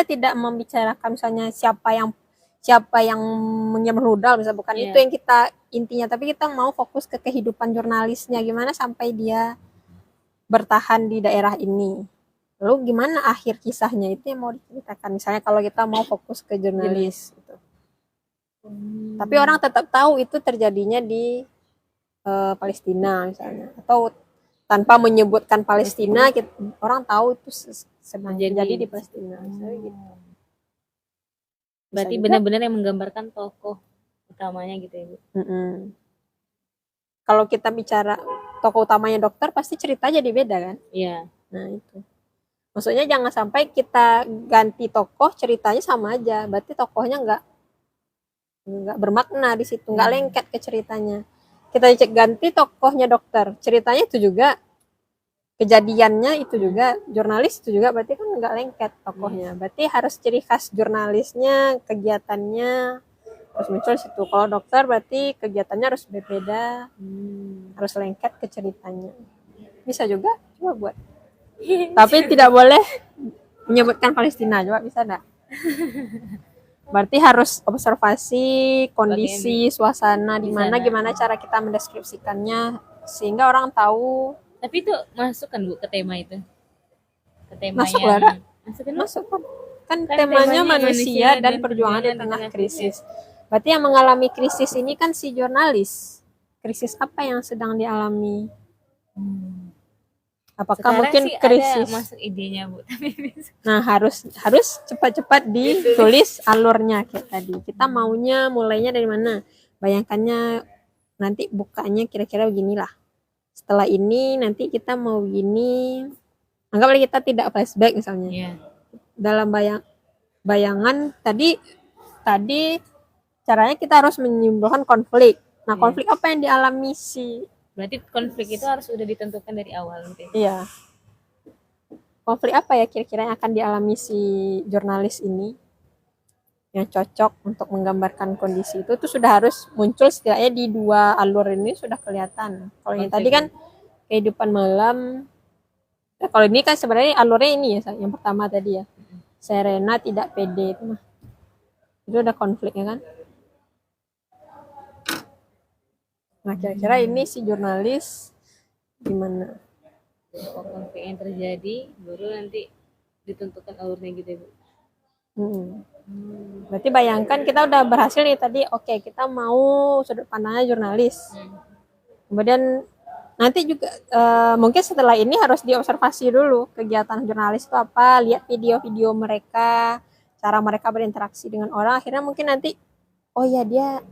tidak membicarakan misalnya siapa yang menyebar rudal, misalnya bukan itu yang kita intinya, tapi kita mau fokus ke kehidupan jurnalisnya, gimana sampai dia bertahan di daerah ini, lalu gimana akhir kisahnya, itu yang mau diceritakan. Misalnya kalau kita mau fokus ke jurnalis gitu. Tapi orang tetap tahu itu terjadinya di Palestina misalnya, atau tanpa menyebutkan Palestina orang tahu itu sedang terjadi di Palestina misalnya gitu. Berarti benar-benar yang menggambarkan tokoh utamanya gitu ya Bu. Kalau kita bicara tokoh utamanya dokter, pasti cerita jadi beda kan? Iya. Nah itu. Maksudnya jangan sampai kita ganti tokoh, ceritanya sama aja. Berarti tokohnya nggak bermakna di situ, nggak lengket ke ceritanya. Kita ganti tokohnya dokter, ceritanya itu juga, kejadiannya itu juga, jurnalis itu juga, berarti kan nggak lengket tokohnya. Berarti harus ciri khas jurnalisnya, kegiatannya harus muncul situ. Kalau dokter berarti kegiatannya harus berbeda, harus lengket ke ceritanya. Bisa juga, coba buat. Tapi tidak boleh menyebutkan Palestina, coba bisa enggak? Berarti harus observasi kondisi, suasana di mana, gimana cara kita mendeskripsikannya sehingga orang tahu. Tapi itu masuk kan Bu ke tema itu? Ke tema masuk yang lah, masuk kan temanya manusia dan perjuangan di tengah krisis. Berarti yang mengalami krisis ini kan si jurnalis. Krisis apa yang sedang dialami? Apakah Sekarang mungkin sih ada krisis? masuk idenya Bu, tapi Nah, harus cepat-cepat ditulis alurnya kayak tadi. Kita maunya mulainya dari mana? Bayangkannya nanti bukanya kira-kira beginilah. Setelah ini nanti kita mau begini. Anggaplah kita tidak flashback misalnya. ya. Dalam bayangan tadi caranya kita harus menyimpulkan konflik. Nah, konflik apa yang dialami si? Berarti konflik itu harus sudah ditentukan dari awal gitu. Iya. Konflik apa ya kira-kira yang akan dialami si jurnalis ini yang cocok untuk menggambarkan kondisi itu sudah harus muncul setidaknya di dua alur ini sudah kelihatan. Kalau yang tadi kan kehidupan malam, kalau ini kan sebenarnya alurnya ini ya, yang pertama tadi ya, Serena tidak pede itu ada konfliknya kan. Nah, kira-kira ini si jurnalis gimana? Konflik yang terjadi baru nanti ditentukan alurnya gitu ya Bu. Berarti bayangkan kita udah berhasil nih tadi, oke, kita mau sudut pandangnya jurnalis. Kemudian nanti juga mungkin setelah ini harus diobservasi dulu kegiatan jurnalis itu apa, lihat video-video mereka, cara mereka berinteraksi dengan orang, akhirnya mungkin nanti oh ya dia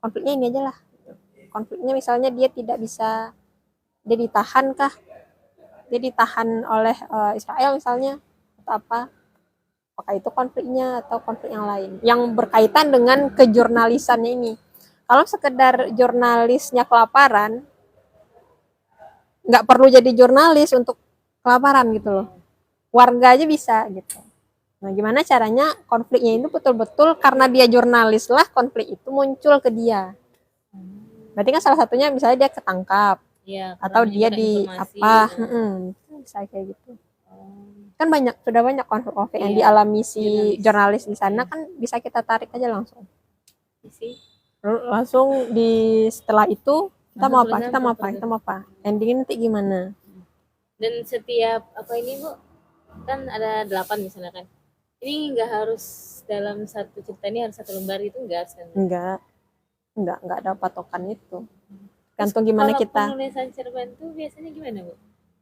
konfliknya ini aja lah. Konfliknya misalnya dia tidak bisa, dia ditahan kah? Dia ditahan oleh Israel misalnya atau apa? Apakah itu konfliknya atau konflik yang lain yang berkaitan dengan kejurnalisannya ini? Kalau sekedar jurnalisnya kelaparan, nggak perlu jadi jurnalis untuk kelaparan gitu loh. Warga aja bisa gitu. Nah, gimana caranya konfliknya itu betul-betul karena dia jurnalis lah konflik itu muncul ke dia. Berarti kan salah satunya misalnya dia ketangkap. Ya, atau dia di apa bisa kayak gitu kan sudah banyak konflik yang dialami si jurnalis di sana kan bisa kita tarik aja langsung setelah itu kita mau apa endingnya nanti gimana. Dan setiap apa ini Bu kan ada 8 misalnya kan, ini nggak harus dalam satu cerita ini harus satu lembar itu enggak harus kan? Enggak ada patokan itu. Gantung gimana kalau kita. Penulisan cerpen tuh biasanya gimana Bu?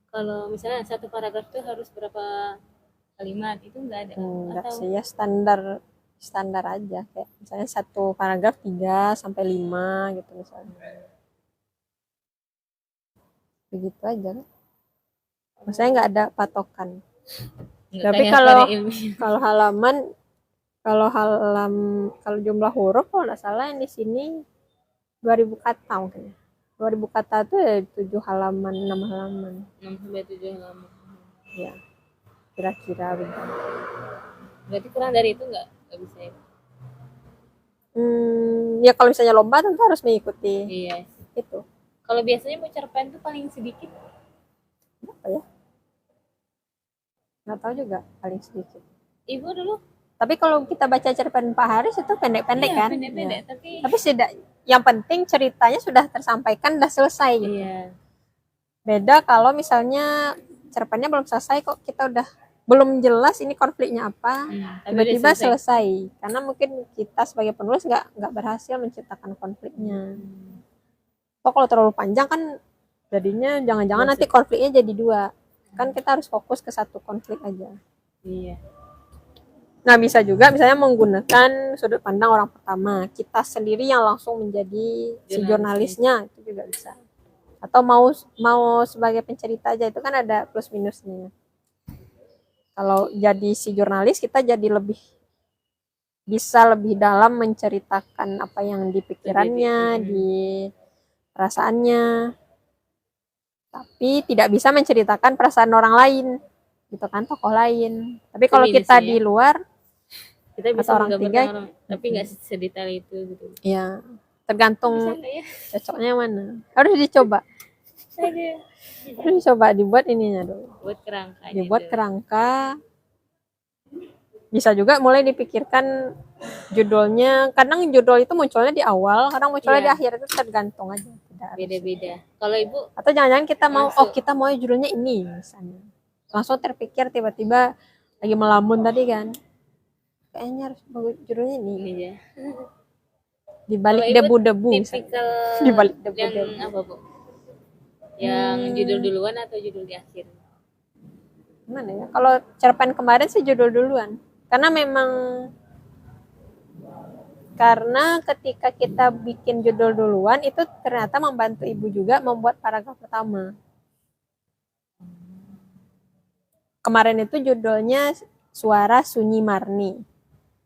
Kalau misalnya satu paragraf tuh harus berapa kalimat itu enggak ada? Enggak atau? Sih ya standar aja kayak misalnya satu paragraf 3 sampai 5 gitu misalnya. Begitu aja. Maksudnya nggak ada patokan. Tapi kalau halaman kalau jumlah huruf kalau nggak salah yang di sini 2000 kata mungkin. 2000 kata itu ya 7 halaman, 6 halaman. 6 sampai 7 halaman. Ya. Kira-kira begitu. Berarti kurang dari itu nggak bisa ya? Ya kalau misalnya lomba tentu harus mengikuti. Iya. Itu. Kalau biasanya mau cerpen itu paling sedikit apa ya? Nggak tahu juga paling sedikit. Ibu dulu. Tapi kalau kita baca cerpen Pak Haris itu pendek-pendek kan? Pendek-pendek, ya. Tapi yang penting ceritanya sudah tersampaikan, sudah selesai gitu. Iya. Beda kalau misalnya cerpennya belum selesai kok kita udah belum jelas ini konfliknya apa, tiba-tiba selesai. Karena mungkin kita sebagai penulis nggak berhasil menciptakan konfliknya. Kok kalau terlalu panjang kan jadinya jangan-jangan nanti konfliknya jadi 2. Kan kita harus fokus ke satu konflik aja. Iya. Nah, bisa juga misalnya menggunakan sudut pandang orang pertama, kita sendiri yang langsung menjadi si jurnalisnya, itu juga bisa. Atau mau sebagai pencerita aja, itu kan ada plus minusnya. Kalau jadi si jurnalis, kita jadi bisa lebih dalam menceritakan apa yang di pikirannya, di perasaannya. Tapi tidak bisa menceritakan perasaan orang lain, gitu kan, tokoh lain. Tapi kalau kita di luar, kita bisa orang ketiga, tapi nggak sedetail itu gitu. Ya, tergantung cocoknya mana. Harus dicoba. Harus dicoba dibuat ininya dulu. Buat kerangka. Dibuat kerangka. Bisa juga mulai dipikirkan judulnya. Kadang judul itu munculnya di awal, kadang munculnya di akhir, itu tergantung aja. Beda-beda. Kalau Ibu atau jangan-jangan kita kita mau judulnya ini misalnya. Langsung terpikir tiba-tiba lagi melamun tadi kan. Kayaknya harus judulnya ini ya. Di balik debu-debu di balik debu-debu yang apa Bu? Yang judul duluan atau judul di akhir? Gimana ya? Kalau cerpen kemarin sih judul duluan. Karena ketika kita bikin judul duluan itu ternyata membantu ibu juga membuat paragraf pertama. Kemarin itu judulnya Suara Sunyi Marni.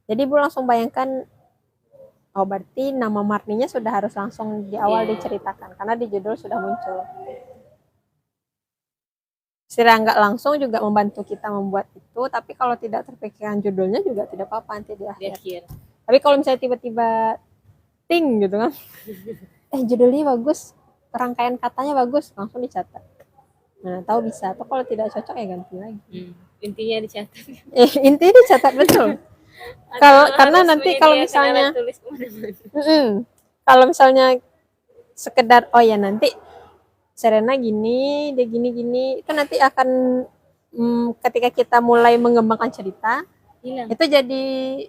Jadi ibu langsung bayangkan, oh berarti nama Marninya sudah harus langsung di awal diceritakan karena di judul sudah muncul. Secara nggak langsung juga membantu kita membuat itu, tapi kalau tidak terpikirkan judulnya juga tidak apa-apa nanti di Di akhir. akhir. Tapi kalau misalnya tiba-tiba ting gitu kan, judulnya bagus, rangkaian katanya bagus, langsung dicatat. Nah, tahu bisa. Atau kalau tidak cocok ya ganti lagi. Intinya dicatat. Intinya dicatat betul. Karena nanti kalau misalnya tulis kemana-mana. kalau misalnya sekedar oh ya nanti Serena gini, dia gini, itu nanti akan ketika kita mulai mengembangkan cerita, Hilang. itu jadi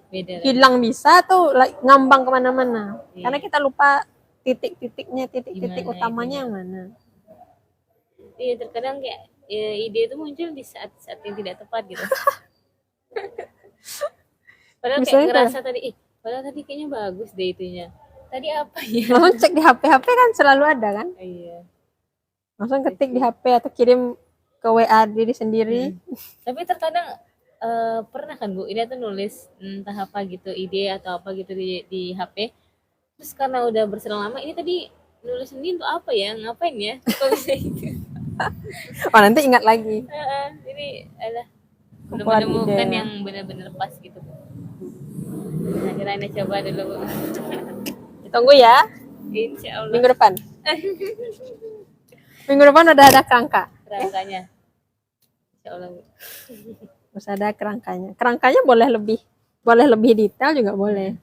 Beda lagi. hilang bisa tuh ngambang kemana-mana. Iya. Karena kita lupa titik-titiknya, titik-titik Gimana utamanya itunya? yang mana. Iya, terkadang kayak ide itu muncul di saat-saat yang tidak tepat gitu. Padahal kayak Misalnya ngerasa tadi, padahal tadi kayaknya bagus deh itunya. Tadi apa ya? langsung cek di HP kan selalu ada kan. Iya. Langsung ketik di HP atau kirim ke WA diri sendiri. Tapi terkadang pernah kan Bu, ini tuh nulis entah apa gitu, ide atau apa gitu di HP. Terus karena udah berselang lama, ini tadi nulis sendiri untuk apa ya? Ngapain ya? Kok bisa gitu? Oh nanti ingat lagi. Jadi adalah belum Kumpulan menemukan ide. yang benar-benar pas gitu. Nah, kita ini coba dulu Bu. Tunggu ya, Insya Allah. minggu depan. Minggu depan udah ada kerangka. Kerangkanya. Insya Allah Bu. Terus ada kerangkanya. Kerangkanya boleh lebih detail juga boleh.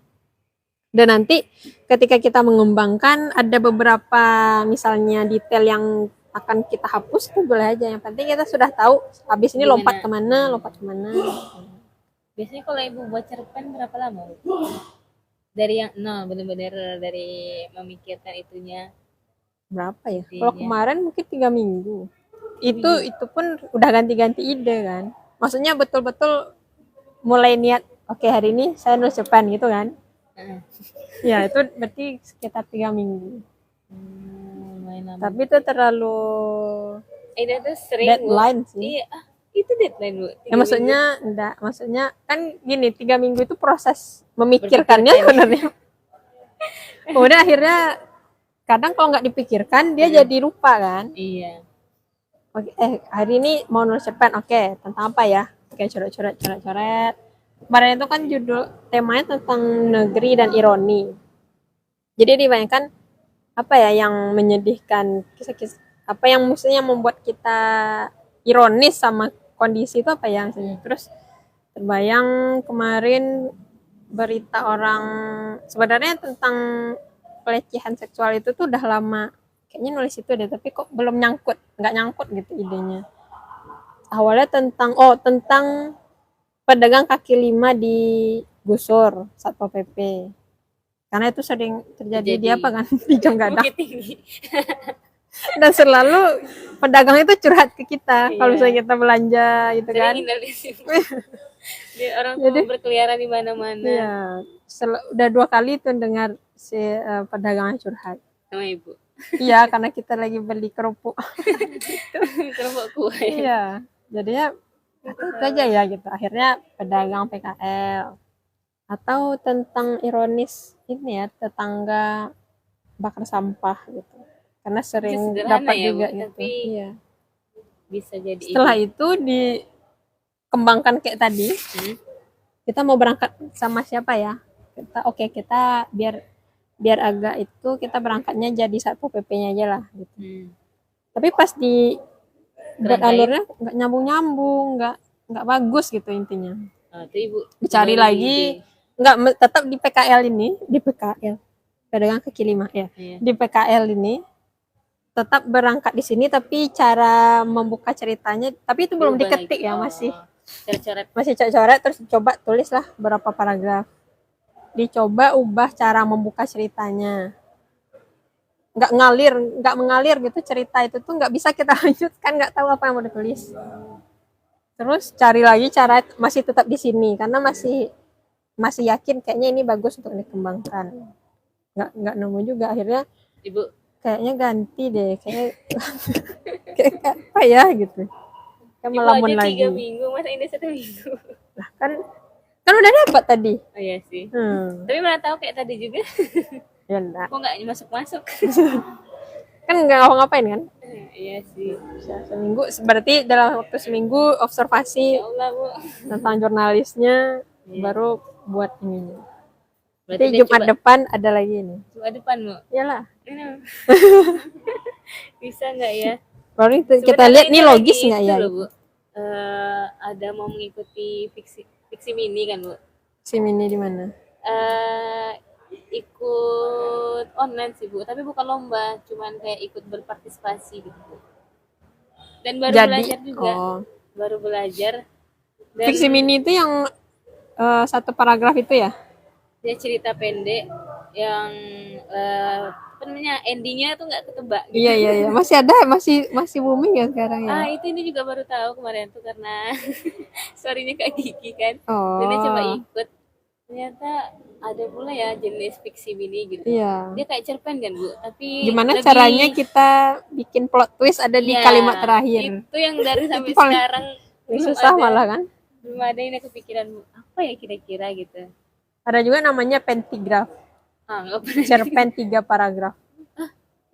Dan nanti ketika kita mengembangkan ada beberapa misalnya detail yang akan kita hapus itu boleh aja. Yang penting kita sudah tahu habis ini lompat kemana. Biasanya kalau Ibu buat cerpen berapa lama Bu? Dari yang benar-benar dari memikirkan itunya. Berapa ya? Kalau kemarin mungkin 3 minggu. Itu pun udah ganti-ganti ide kan. Maksudnya betul-betul mulai niat, oke hari ini saya nulis cerpen gitu kan. Ya itu berarti sekitar 3 minggu. Tapi itu terlalu itu tuh sering deadline Bu. sih. Iya, itu deadline Bu. Ya maksudnya kan gini 3 minggu itu proses memikirkannya sebenarnya. Kemudian akhirnya kadang kalau nggak dipikirkan dia jadi lupa kan. Iya. Oke, hari ini mau nulis cerpen, oke, tentang apa ya? Oke, coret. Kemarin itu kan judul temanya tentang negeri dan ironi. Jadi dibayangkan apa ya yang menyedihkan, kisah-kisah apa yang maksudnya membuat kita ironis sama kondisi itu apa ya? Terus terbayang kemarin berita orang sebenarnya tentang pelecehan seksual itu tuh udah lama. Kayaknya nulis itu deh, tapi kok belum nggak nyangkut gitu idenya. Awalnya tentang pedagang kaki lima digusur Satpol PP. Karena itu sering terjadi di apa kan di Jam Gadang. Dan selalu pedagang itu curhat ke kita kalau misalnya kita belanja gitu kan. Orang tuh berkeliaran di mana-mana. Iya, udah 2 kali tuh dengar si pedagangnya curhat. Sama Ibu. Iya, karena kita lagi beli kerupuk. Kerupuk kue. Iya, jadinya itu aja ya gitu. Akhirnya pedagang PKL. Atau tentang ironis ini ya, tetangga bakar sampah gitu. Karena sering dapat ya, juga Bu, gitu. tapi Iya. Bisa jadi. Setelah itu dikembangkan kayak tadi. Kita mau berangkat sama siapa ya? Kita biar agak itu kita berangkatnya jadi Satpol PP-nya aja lah gitu. Tapi pas buat alurnya nggak nyambung, nggak bagus gitu intinya. Itu Ibu Dicari lagi, nggak tetap di PKL ini, di PKL pedagang kaki lima ya. Di PKL ini tetap berangkat di sini tapi cara membuka ceritanya tapi itu belum diketik ya, masih coret-coret terus coba tulislah berapa paragraf. Dicoba ubah cara membuka ceritanya. nggak mengalir gitu cerita itu tuh nggak bisa kita lanjutkan, nggak tahu apa yang mau ditulis. Terus cari lagi cara masih tetap di sini karena masih masih yakin kayaknya ini bagus untuk dikembangkan. Nggak nemu juga, akhirnya Ibu kayaknya ganti deh, kayak apa ya gitu. Kayak Ibu melamun aja 3 lagi. minggu, masa ini 1 minggu. Nah, kan udah dapat tadi. Oh iya sih. Tapi mana tahu kayak tadi juga. Ya enggak. Kok nggak masuk-masuk? Kan nggak ngapa-ngapain kan? Iya sih. Seminggu, berarti dalam waktu seminggu observasi Ya Allah, Bu. tentang jurnalisnya, Iya. baru buat ini. Berarti Nanti dia Jumat coba depan ada lagi nih. Jumat depan, Bu. Iyalah. Bisa nggak ya? Baru kita Sebenarnya lihat ini nih logis lagi nggak itu ya? loh, Bu. Ada mau mengikuti fiksi mini kan, Bu. Si Mini di mana? Ikut online sih, Bu, tapi bukan lomba, cuman kayak ikut berpartisipasi gitu. Dan baru belajar juga. Baru belajar. Dan Fiksi Mini itu yang satu paragraf itu ya? dia cerita pendek yang apa namanya, endingnya tuh nggak ketebak gitu. Iya. Masih ada, masih booming ya sekarang ya. Itu ini juga baru tahu kemarin tuh karena story-nya Kak Kiki kan. Oh. Dan dia coba ikut. Ternyata ada pula ya jenis fiksi mini gitu. Iya. Dia kayak cerpen kan, Bu, tapi Gimana lebih, caranya kita bikin plot twist ada di iya, kalimat terakhir? Itu yang dari sampai paling sekarang belum susah ada, malah kan? belum ada yang kepikiran apa ya kira-kira gitu. Ada juga namanya pentigraf, Nggak pernah. cerpen 3 paragraf.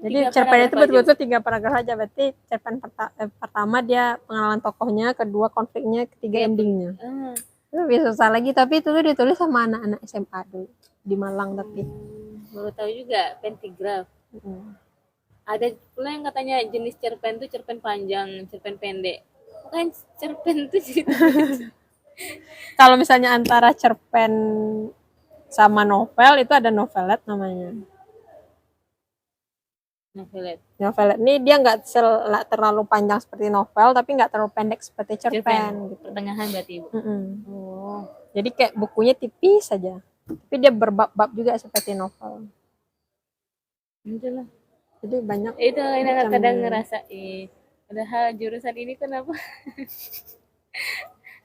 Jadi 3 cerpen itu paragraf betul-betul 3 paragraf aja. Berarti cerpen pertama dia pengalaman tokohnya, kedua konfliknya, ketiga endingnya. Itu lebih susah lagi, tapi itu tuh ditulis sama anak-anak SMA dulu di Malang tapi. Baru tahu juga pentigraf. Ada pula yang katanya jenis cerpen tuh cerpen panjang, cerpen pendek. Kan cerpen tuh cerita. Kalau misalnya antara cerpen sama novel itu ada novelet namanya. Novelet ini dia nggak terlalu panjang seperti novel, tapi nggak terlalu pendek seperti cerpen gitu. Pertengahan berarti, Bu. Jadi kayak bukunya tipis saja, tapi dia berbab-bab juga seperti novel. Itulah. Jadi banyak. Itu enak kadang ngerasa padahal jurusan ini kenapa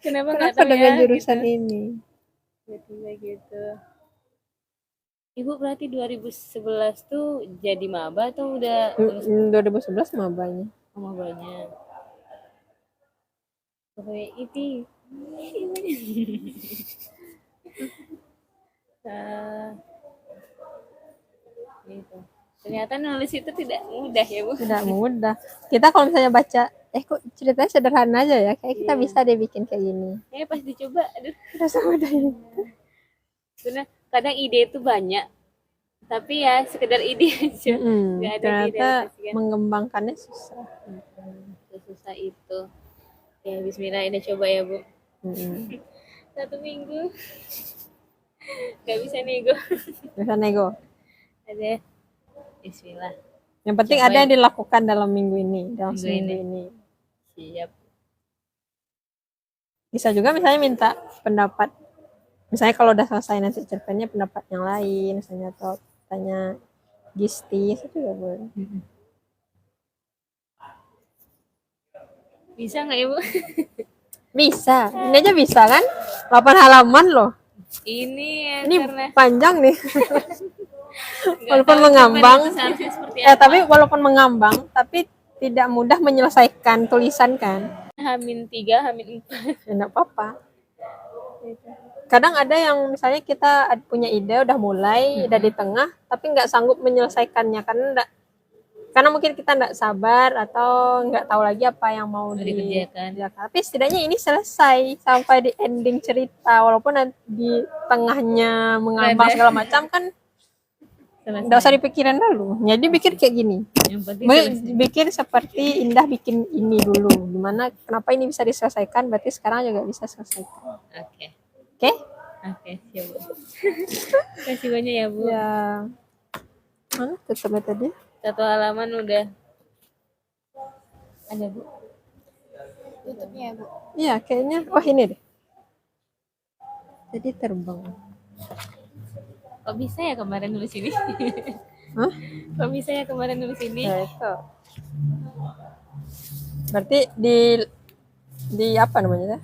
nggak tahu dengan ya jurusan gitu. ini. Tiba-tiba gitu. Ibu berarti 2011 tuh jadi maba atau udah 2011 mabanya. Mabanya. Pokoknya itu. Gitu. Ternyata nulis itu tidak mudah ya, Bu. Tidak mudah. Kita kalau misalnya baca, kok ceritanya sederhana aja ya, kayak kita bisa deh bikin kayak gini. Pas dicoba, aduh. Terus mudah itu. Sebenarnya kadang ide itu banyak, tapi ya sekedar ide aja. Nggak ada Ternyata mengembangkannya susah. Susah itu. Ya Bismillah, ini coba ya, Bu. 1 minggu. Gak bisa nego. Bisa nego. Ada. Bismillah. Yang penting coba ada yang dilakukan dalam minggu ini, dalam seminggu ini. Siap. Bisa juga misalnya minta pendapat. Misalnya kalau udah selesai nanti cerpennya pendapat yang lain, misalnya atau tanya Gisti, itu juga boleh. Bisa nggak, Ibu? Bisa. Ini aja bisa kan? 8 halaman loh. Ini karena panjang nih. Walaupun mengambang, tapi walaupun mengambang, tapi tidak mudah menyelesaikan tulisan kan. H-3, H-4. Enggak apa-apa. Kadang ada yang misalnya kita punya ide, udah mulai, udah di tengah, tapi nggak sanggup menyelesaikannya karena mungkin kita nggak sabar atau nggak tahu lagi apa yang mau dikerjakan. Tapi setidaknya ini selesai sampai di ending cerita, walaupun nanti di tengahnya mengambang segala macam kan nggak usah dipikirin dulu. Jadi pikir kayak gini. Bikin seperti Indah bikin ini dulu. Gimana? Kenapa ini bisa diselesaikan? Berarti sekarang juga bisa selesaikan. Oke. Siap, Bu. Kasih banyak ya, Bu. Ya. Mana tutupnya tadi? 1 halaman udah ada, Bu. Tutupnya ya, Bu. Iya, kayaknya. Wah, ini deh. Jadi terbang. Kok bisa ya kemarin nulis ini? Hah? Kok bisa ya kemarin nulis ini? Ya itu. Berarti di apa namanya?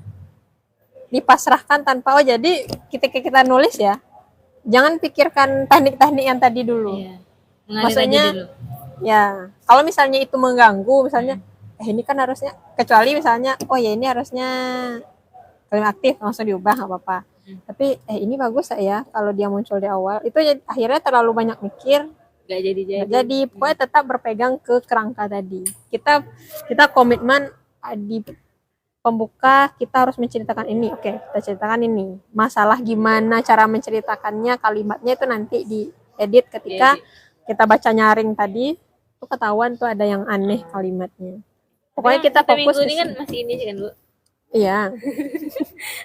Dipasrahkan tanpa, oh jadi ketika kita nulis ya, jangan pikirkan teknik-teknik yang tadi dulu. Iya. Mengalir aja Maksudnya dulu. ya, kalau misalnya itu mengganggu, misalnya ini kan harusnya, kecuali misalnya oh ya ini harusnya kalimat aktif, langsung diubah nggak apa-apa. Tapi ini bagus ya kalau dia muncul di awal. Itu akhirnya terlalu banyak mikir, Gak jadi-jadi. jadi pokoknya tetap berpegang ke kerangka tadi. Kita komitmen di pembuka kita harus menceritakan ini. Oke, kita ceritakan ini. Masalah gimana cara menceritakannya, kalimatnya itu nanti diedit ketika kita baca nyaring tadi, itu ketahuan tuh ada yang aneh kalimatnya. Pokoknya kita fokus minggu ini kan masih ini kan, Bu? Iya.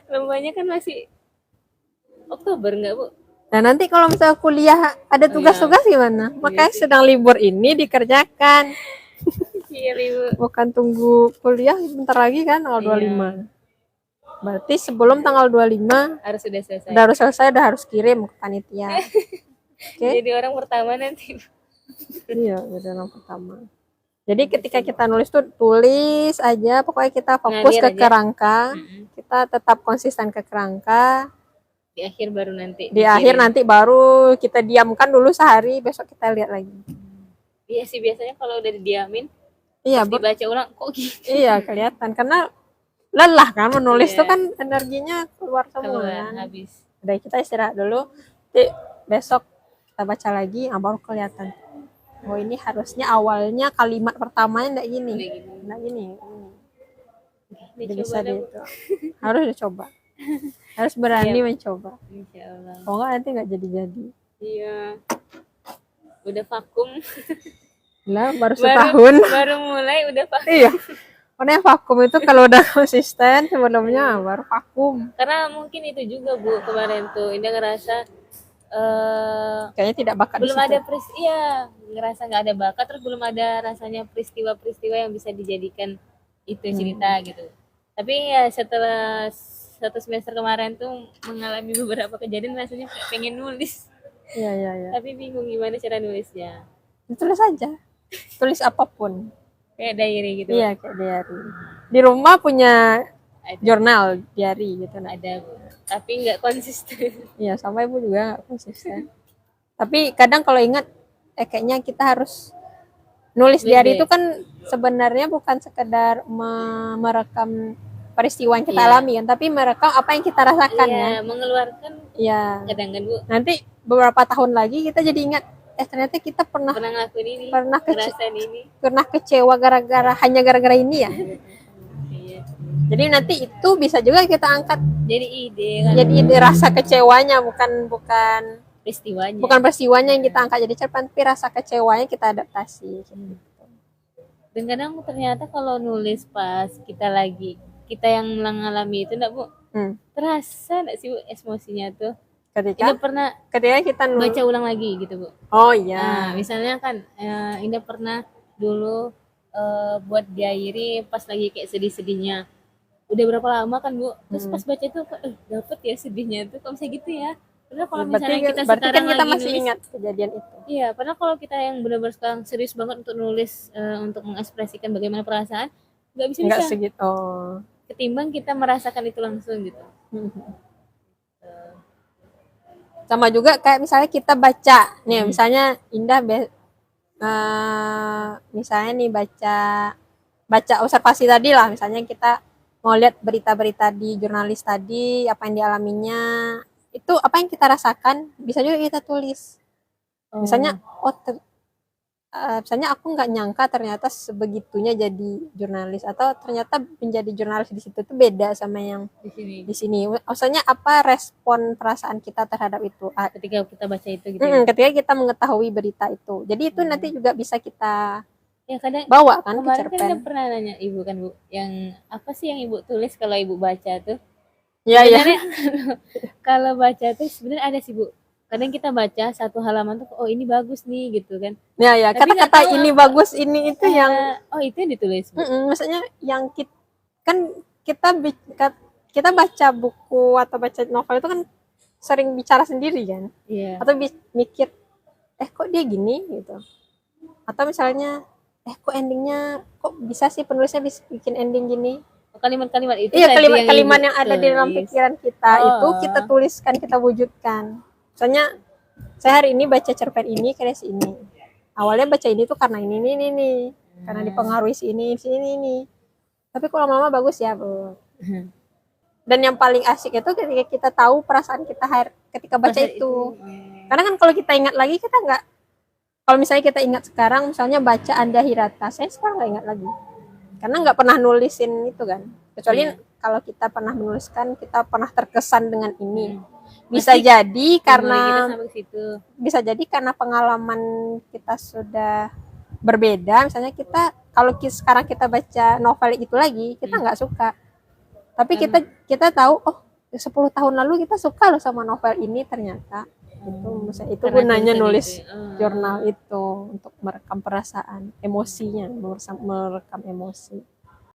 Lombanya kan masih Oktober enggak, Bu? Nah, nanti kalau misalnya kuliah ada tugas-tugas gimana? Makanya sedang libur ini dikerjakan. Iya, Bu. Bukan tunggu kuliah bentar lagi kan tanggal 25. Berarti sebelum tanggal 25 harus sudah selesai. Udah harus kirim ke panitia. Okay? Jadi orang pertama nanti. Iya, jadi orang pertama. Jadi ketika kita nulis tuh tulis aja, pokoknya kita fokus ke kerangka. Kita tetap konsisten ke kerangka. Di akhir baru nanti. Di akhir nanti baru kita diamkan dulu sehari, besok kita lihat lagi. Iya sih, biasanya kalau udah didiamin, iya, dibaca ulang kok gitu. Iya, kelihatan karena lelah kan menulis tuh kan energinya keluar semua kan. Habis. Udah kita istirahat dulu. Jadi besok kita baca lagi, baru kelihatan. Oh ini harusnya awalnya kalimat pertamanya enggak gini. Enggak gini. Jadi bisa itu. Harus dicoba. Harus berani mencoba. Insyaallah. Oh enggak nanti enggak jadi-jadi. Iya. Udah vakum. Lah baru setahun. Baru mulai udah vakum. Iya. Karena vakum itu kalau udah konsisten sebelumnya baru vakum. Karena mungkin itu juga, Bu, kemarin tuh Indah ngerasa kayaknya tidak bakat belum ada ngerasa nggak ada bakat, terus belum ada rasanya peristiwa-peristiwa yang bisa dijadikan itu cerita gitu. Tapi ya setelah 1 semester kemarin tuh mengalami beberapa kejadian, rasanya pengen nulis. Iya. Tapi bingung gimana cara nulisnya. Tulis aja. Tulis apapun. Kayak diary gitu. Iya, kayak diary. Di rumah punya jurnal diary gitu. Ada, Bu. Tapi nggak konsisten. Iya, sama Ibu juga nggak konsisten. Tapi kadang kalau ingat, kayaknya kita harus nulis diary itu kan sebenarnya bukan sekedar merekam peristiwa yang kita alami kan, tapi merekam apa yang kita rasakan ya. Mengeluarkan. Iya. Kadang kan, Bu. Nanti beberapa tahun lagi kita jadi ingat, ternyata kita pernah ngelakuin ini, ngerasain ini, pernah kecewa hanya gara-gara ini ya. Jadi nanti itu bisa juga kita angkat jadi ide kan. Jadi ide rasa kecewanya bukan peristiwanya. Bukan peristiwanya yang kita angkat jadi cerpen, tapi rasa kecewanya kita adaptasi gitu. Dan kadang ternyata kalau nulis pas kita yang mengalami itu enggak, Bu? Terasa enggak sih, Bu, emosinya tuh? Ketika kita baca ulang lagi gitu, Bu. Oh iya. Nah, misalnya kan Indah pernah dulu buat diary pas lagi kayak sedih-sedihnya. Udah berapa lama kan, Bu? Terus pas baca itu dapet ya sedihnya tuh. Kok bisa gitu ya? Padahal kalau misalnya kita sekarang kan kita lagi masih nulis, ingat kejadian itu. Iya, padahal kalau kita yang benar-benar sekarang serius banget untuk nulis, untuk mengekspresikan bagaimana perasaan, nggak bisa. Nggak segitu. Ketimbang kita merasakan itu langsung gitu. Sama juga kayak misalnya kita baca nih, misalnya Indah misalnya nih baca observasi tadi lah, misalnya kita mau lihat berita-berita di jurnalis tadi, apa yang dialaminya, itu apa yang kita rasakan bisa juga kita tulis. Misalnya misalnya aku nggak nyangka ternyata sebegitunya jadi jurnalis, atau ternyata menjadi jurnalis di situ tuh beda sama yang di sini. Maksudnya apa respon perasaan kita terhadap itu ketika kita baca itu gitu. Ketika kita mengetahui berita itu. Jadi itu nanti juga bisa kita kadang bawa kan ke cerpen. Kemarin kan pernah nanya Ibu kan, Bu, yang apa sih yang Ibu tulis kalau Ibu baca tuh? Iya. Kalau baca tuh sebenarnya ada sih, Bu. Kadang kita baca satu halaman tuh, oh ini bagus nih gitu kan. Ya, kata-kata ini bagus, ini itu yang itu yang ditulis, Bu. Maksudnya yang kita baca buku atau baca novel itu kan sering bicara sendiri kan. Iya. Atau mikir kok dia gini gitu, atau misalnya kok endingnya kok bisa sih penulisnya bisa bikin ending gini. Kalimat-kalimat itu Iya, tadi kalimat-kalimat Ibu yang ada di dalam tulis. pikiran kita itu kita Oh. tuliskan, kita wujudkan. Misalnya saya hari ini baca cerpen ini kreasi ini. Awalnya baca ini tuh karena ini. Karena dipengaruhi ini. Tapi kok lama-lama bagus ya, Bu. Dan yang paling asik itu ketika kita tahu perasaan kita ketika baca Pas itu. Karena kan kalau kita ingat lagi kita nggak, kalau misalnya kita ingat sekarang, misalnya baca Anda Hirata, saya sekarang nggak ingat lagi. Karena nggak pernah nulisin itu kan. Kecuali kalau kita pernah menuliskan, kita pernah terkesan dengan ini. Bisa Pasti jadi memori kita karena sampai ke situ. bisa jadi karena pengalaman kita sudah berbeda. Misalnya kalau sekarang kita baca novel itu lagi, kita nggak suka. Tapi kita tahu, oh 10 tahun lalu kita suka loh sama novel ini ternyata. Itu Karena gunanya tulisan nulis itu. jurnal itu untuk merekam perasaan, emosinya, merekam emosi.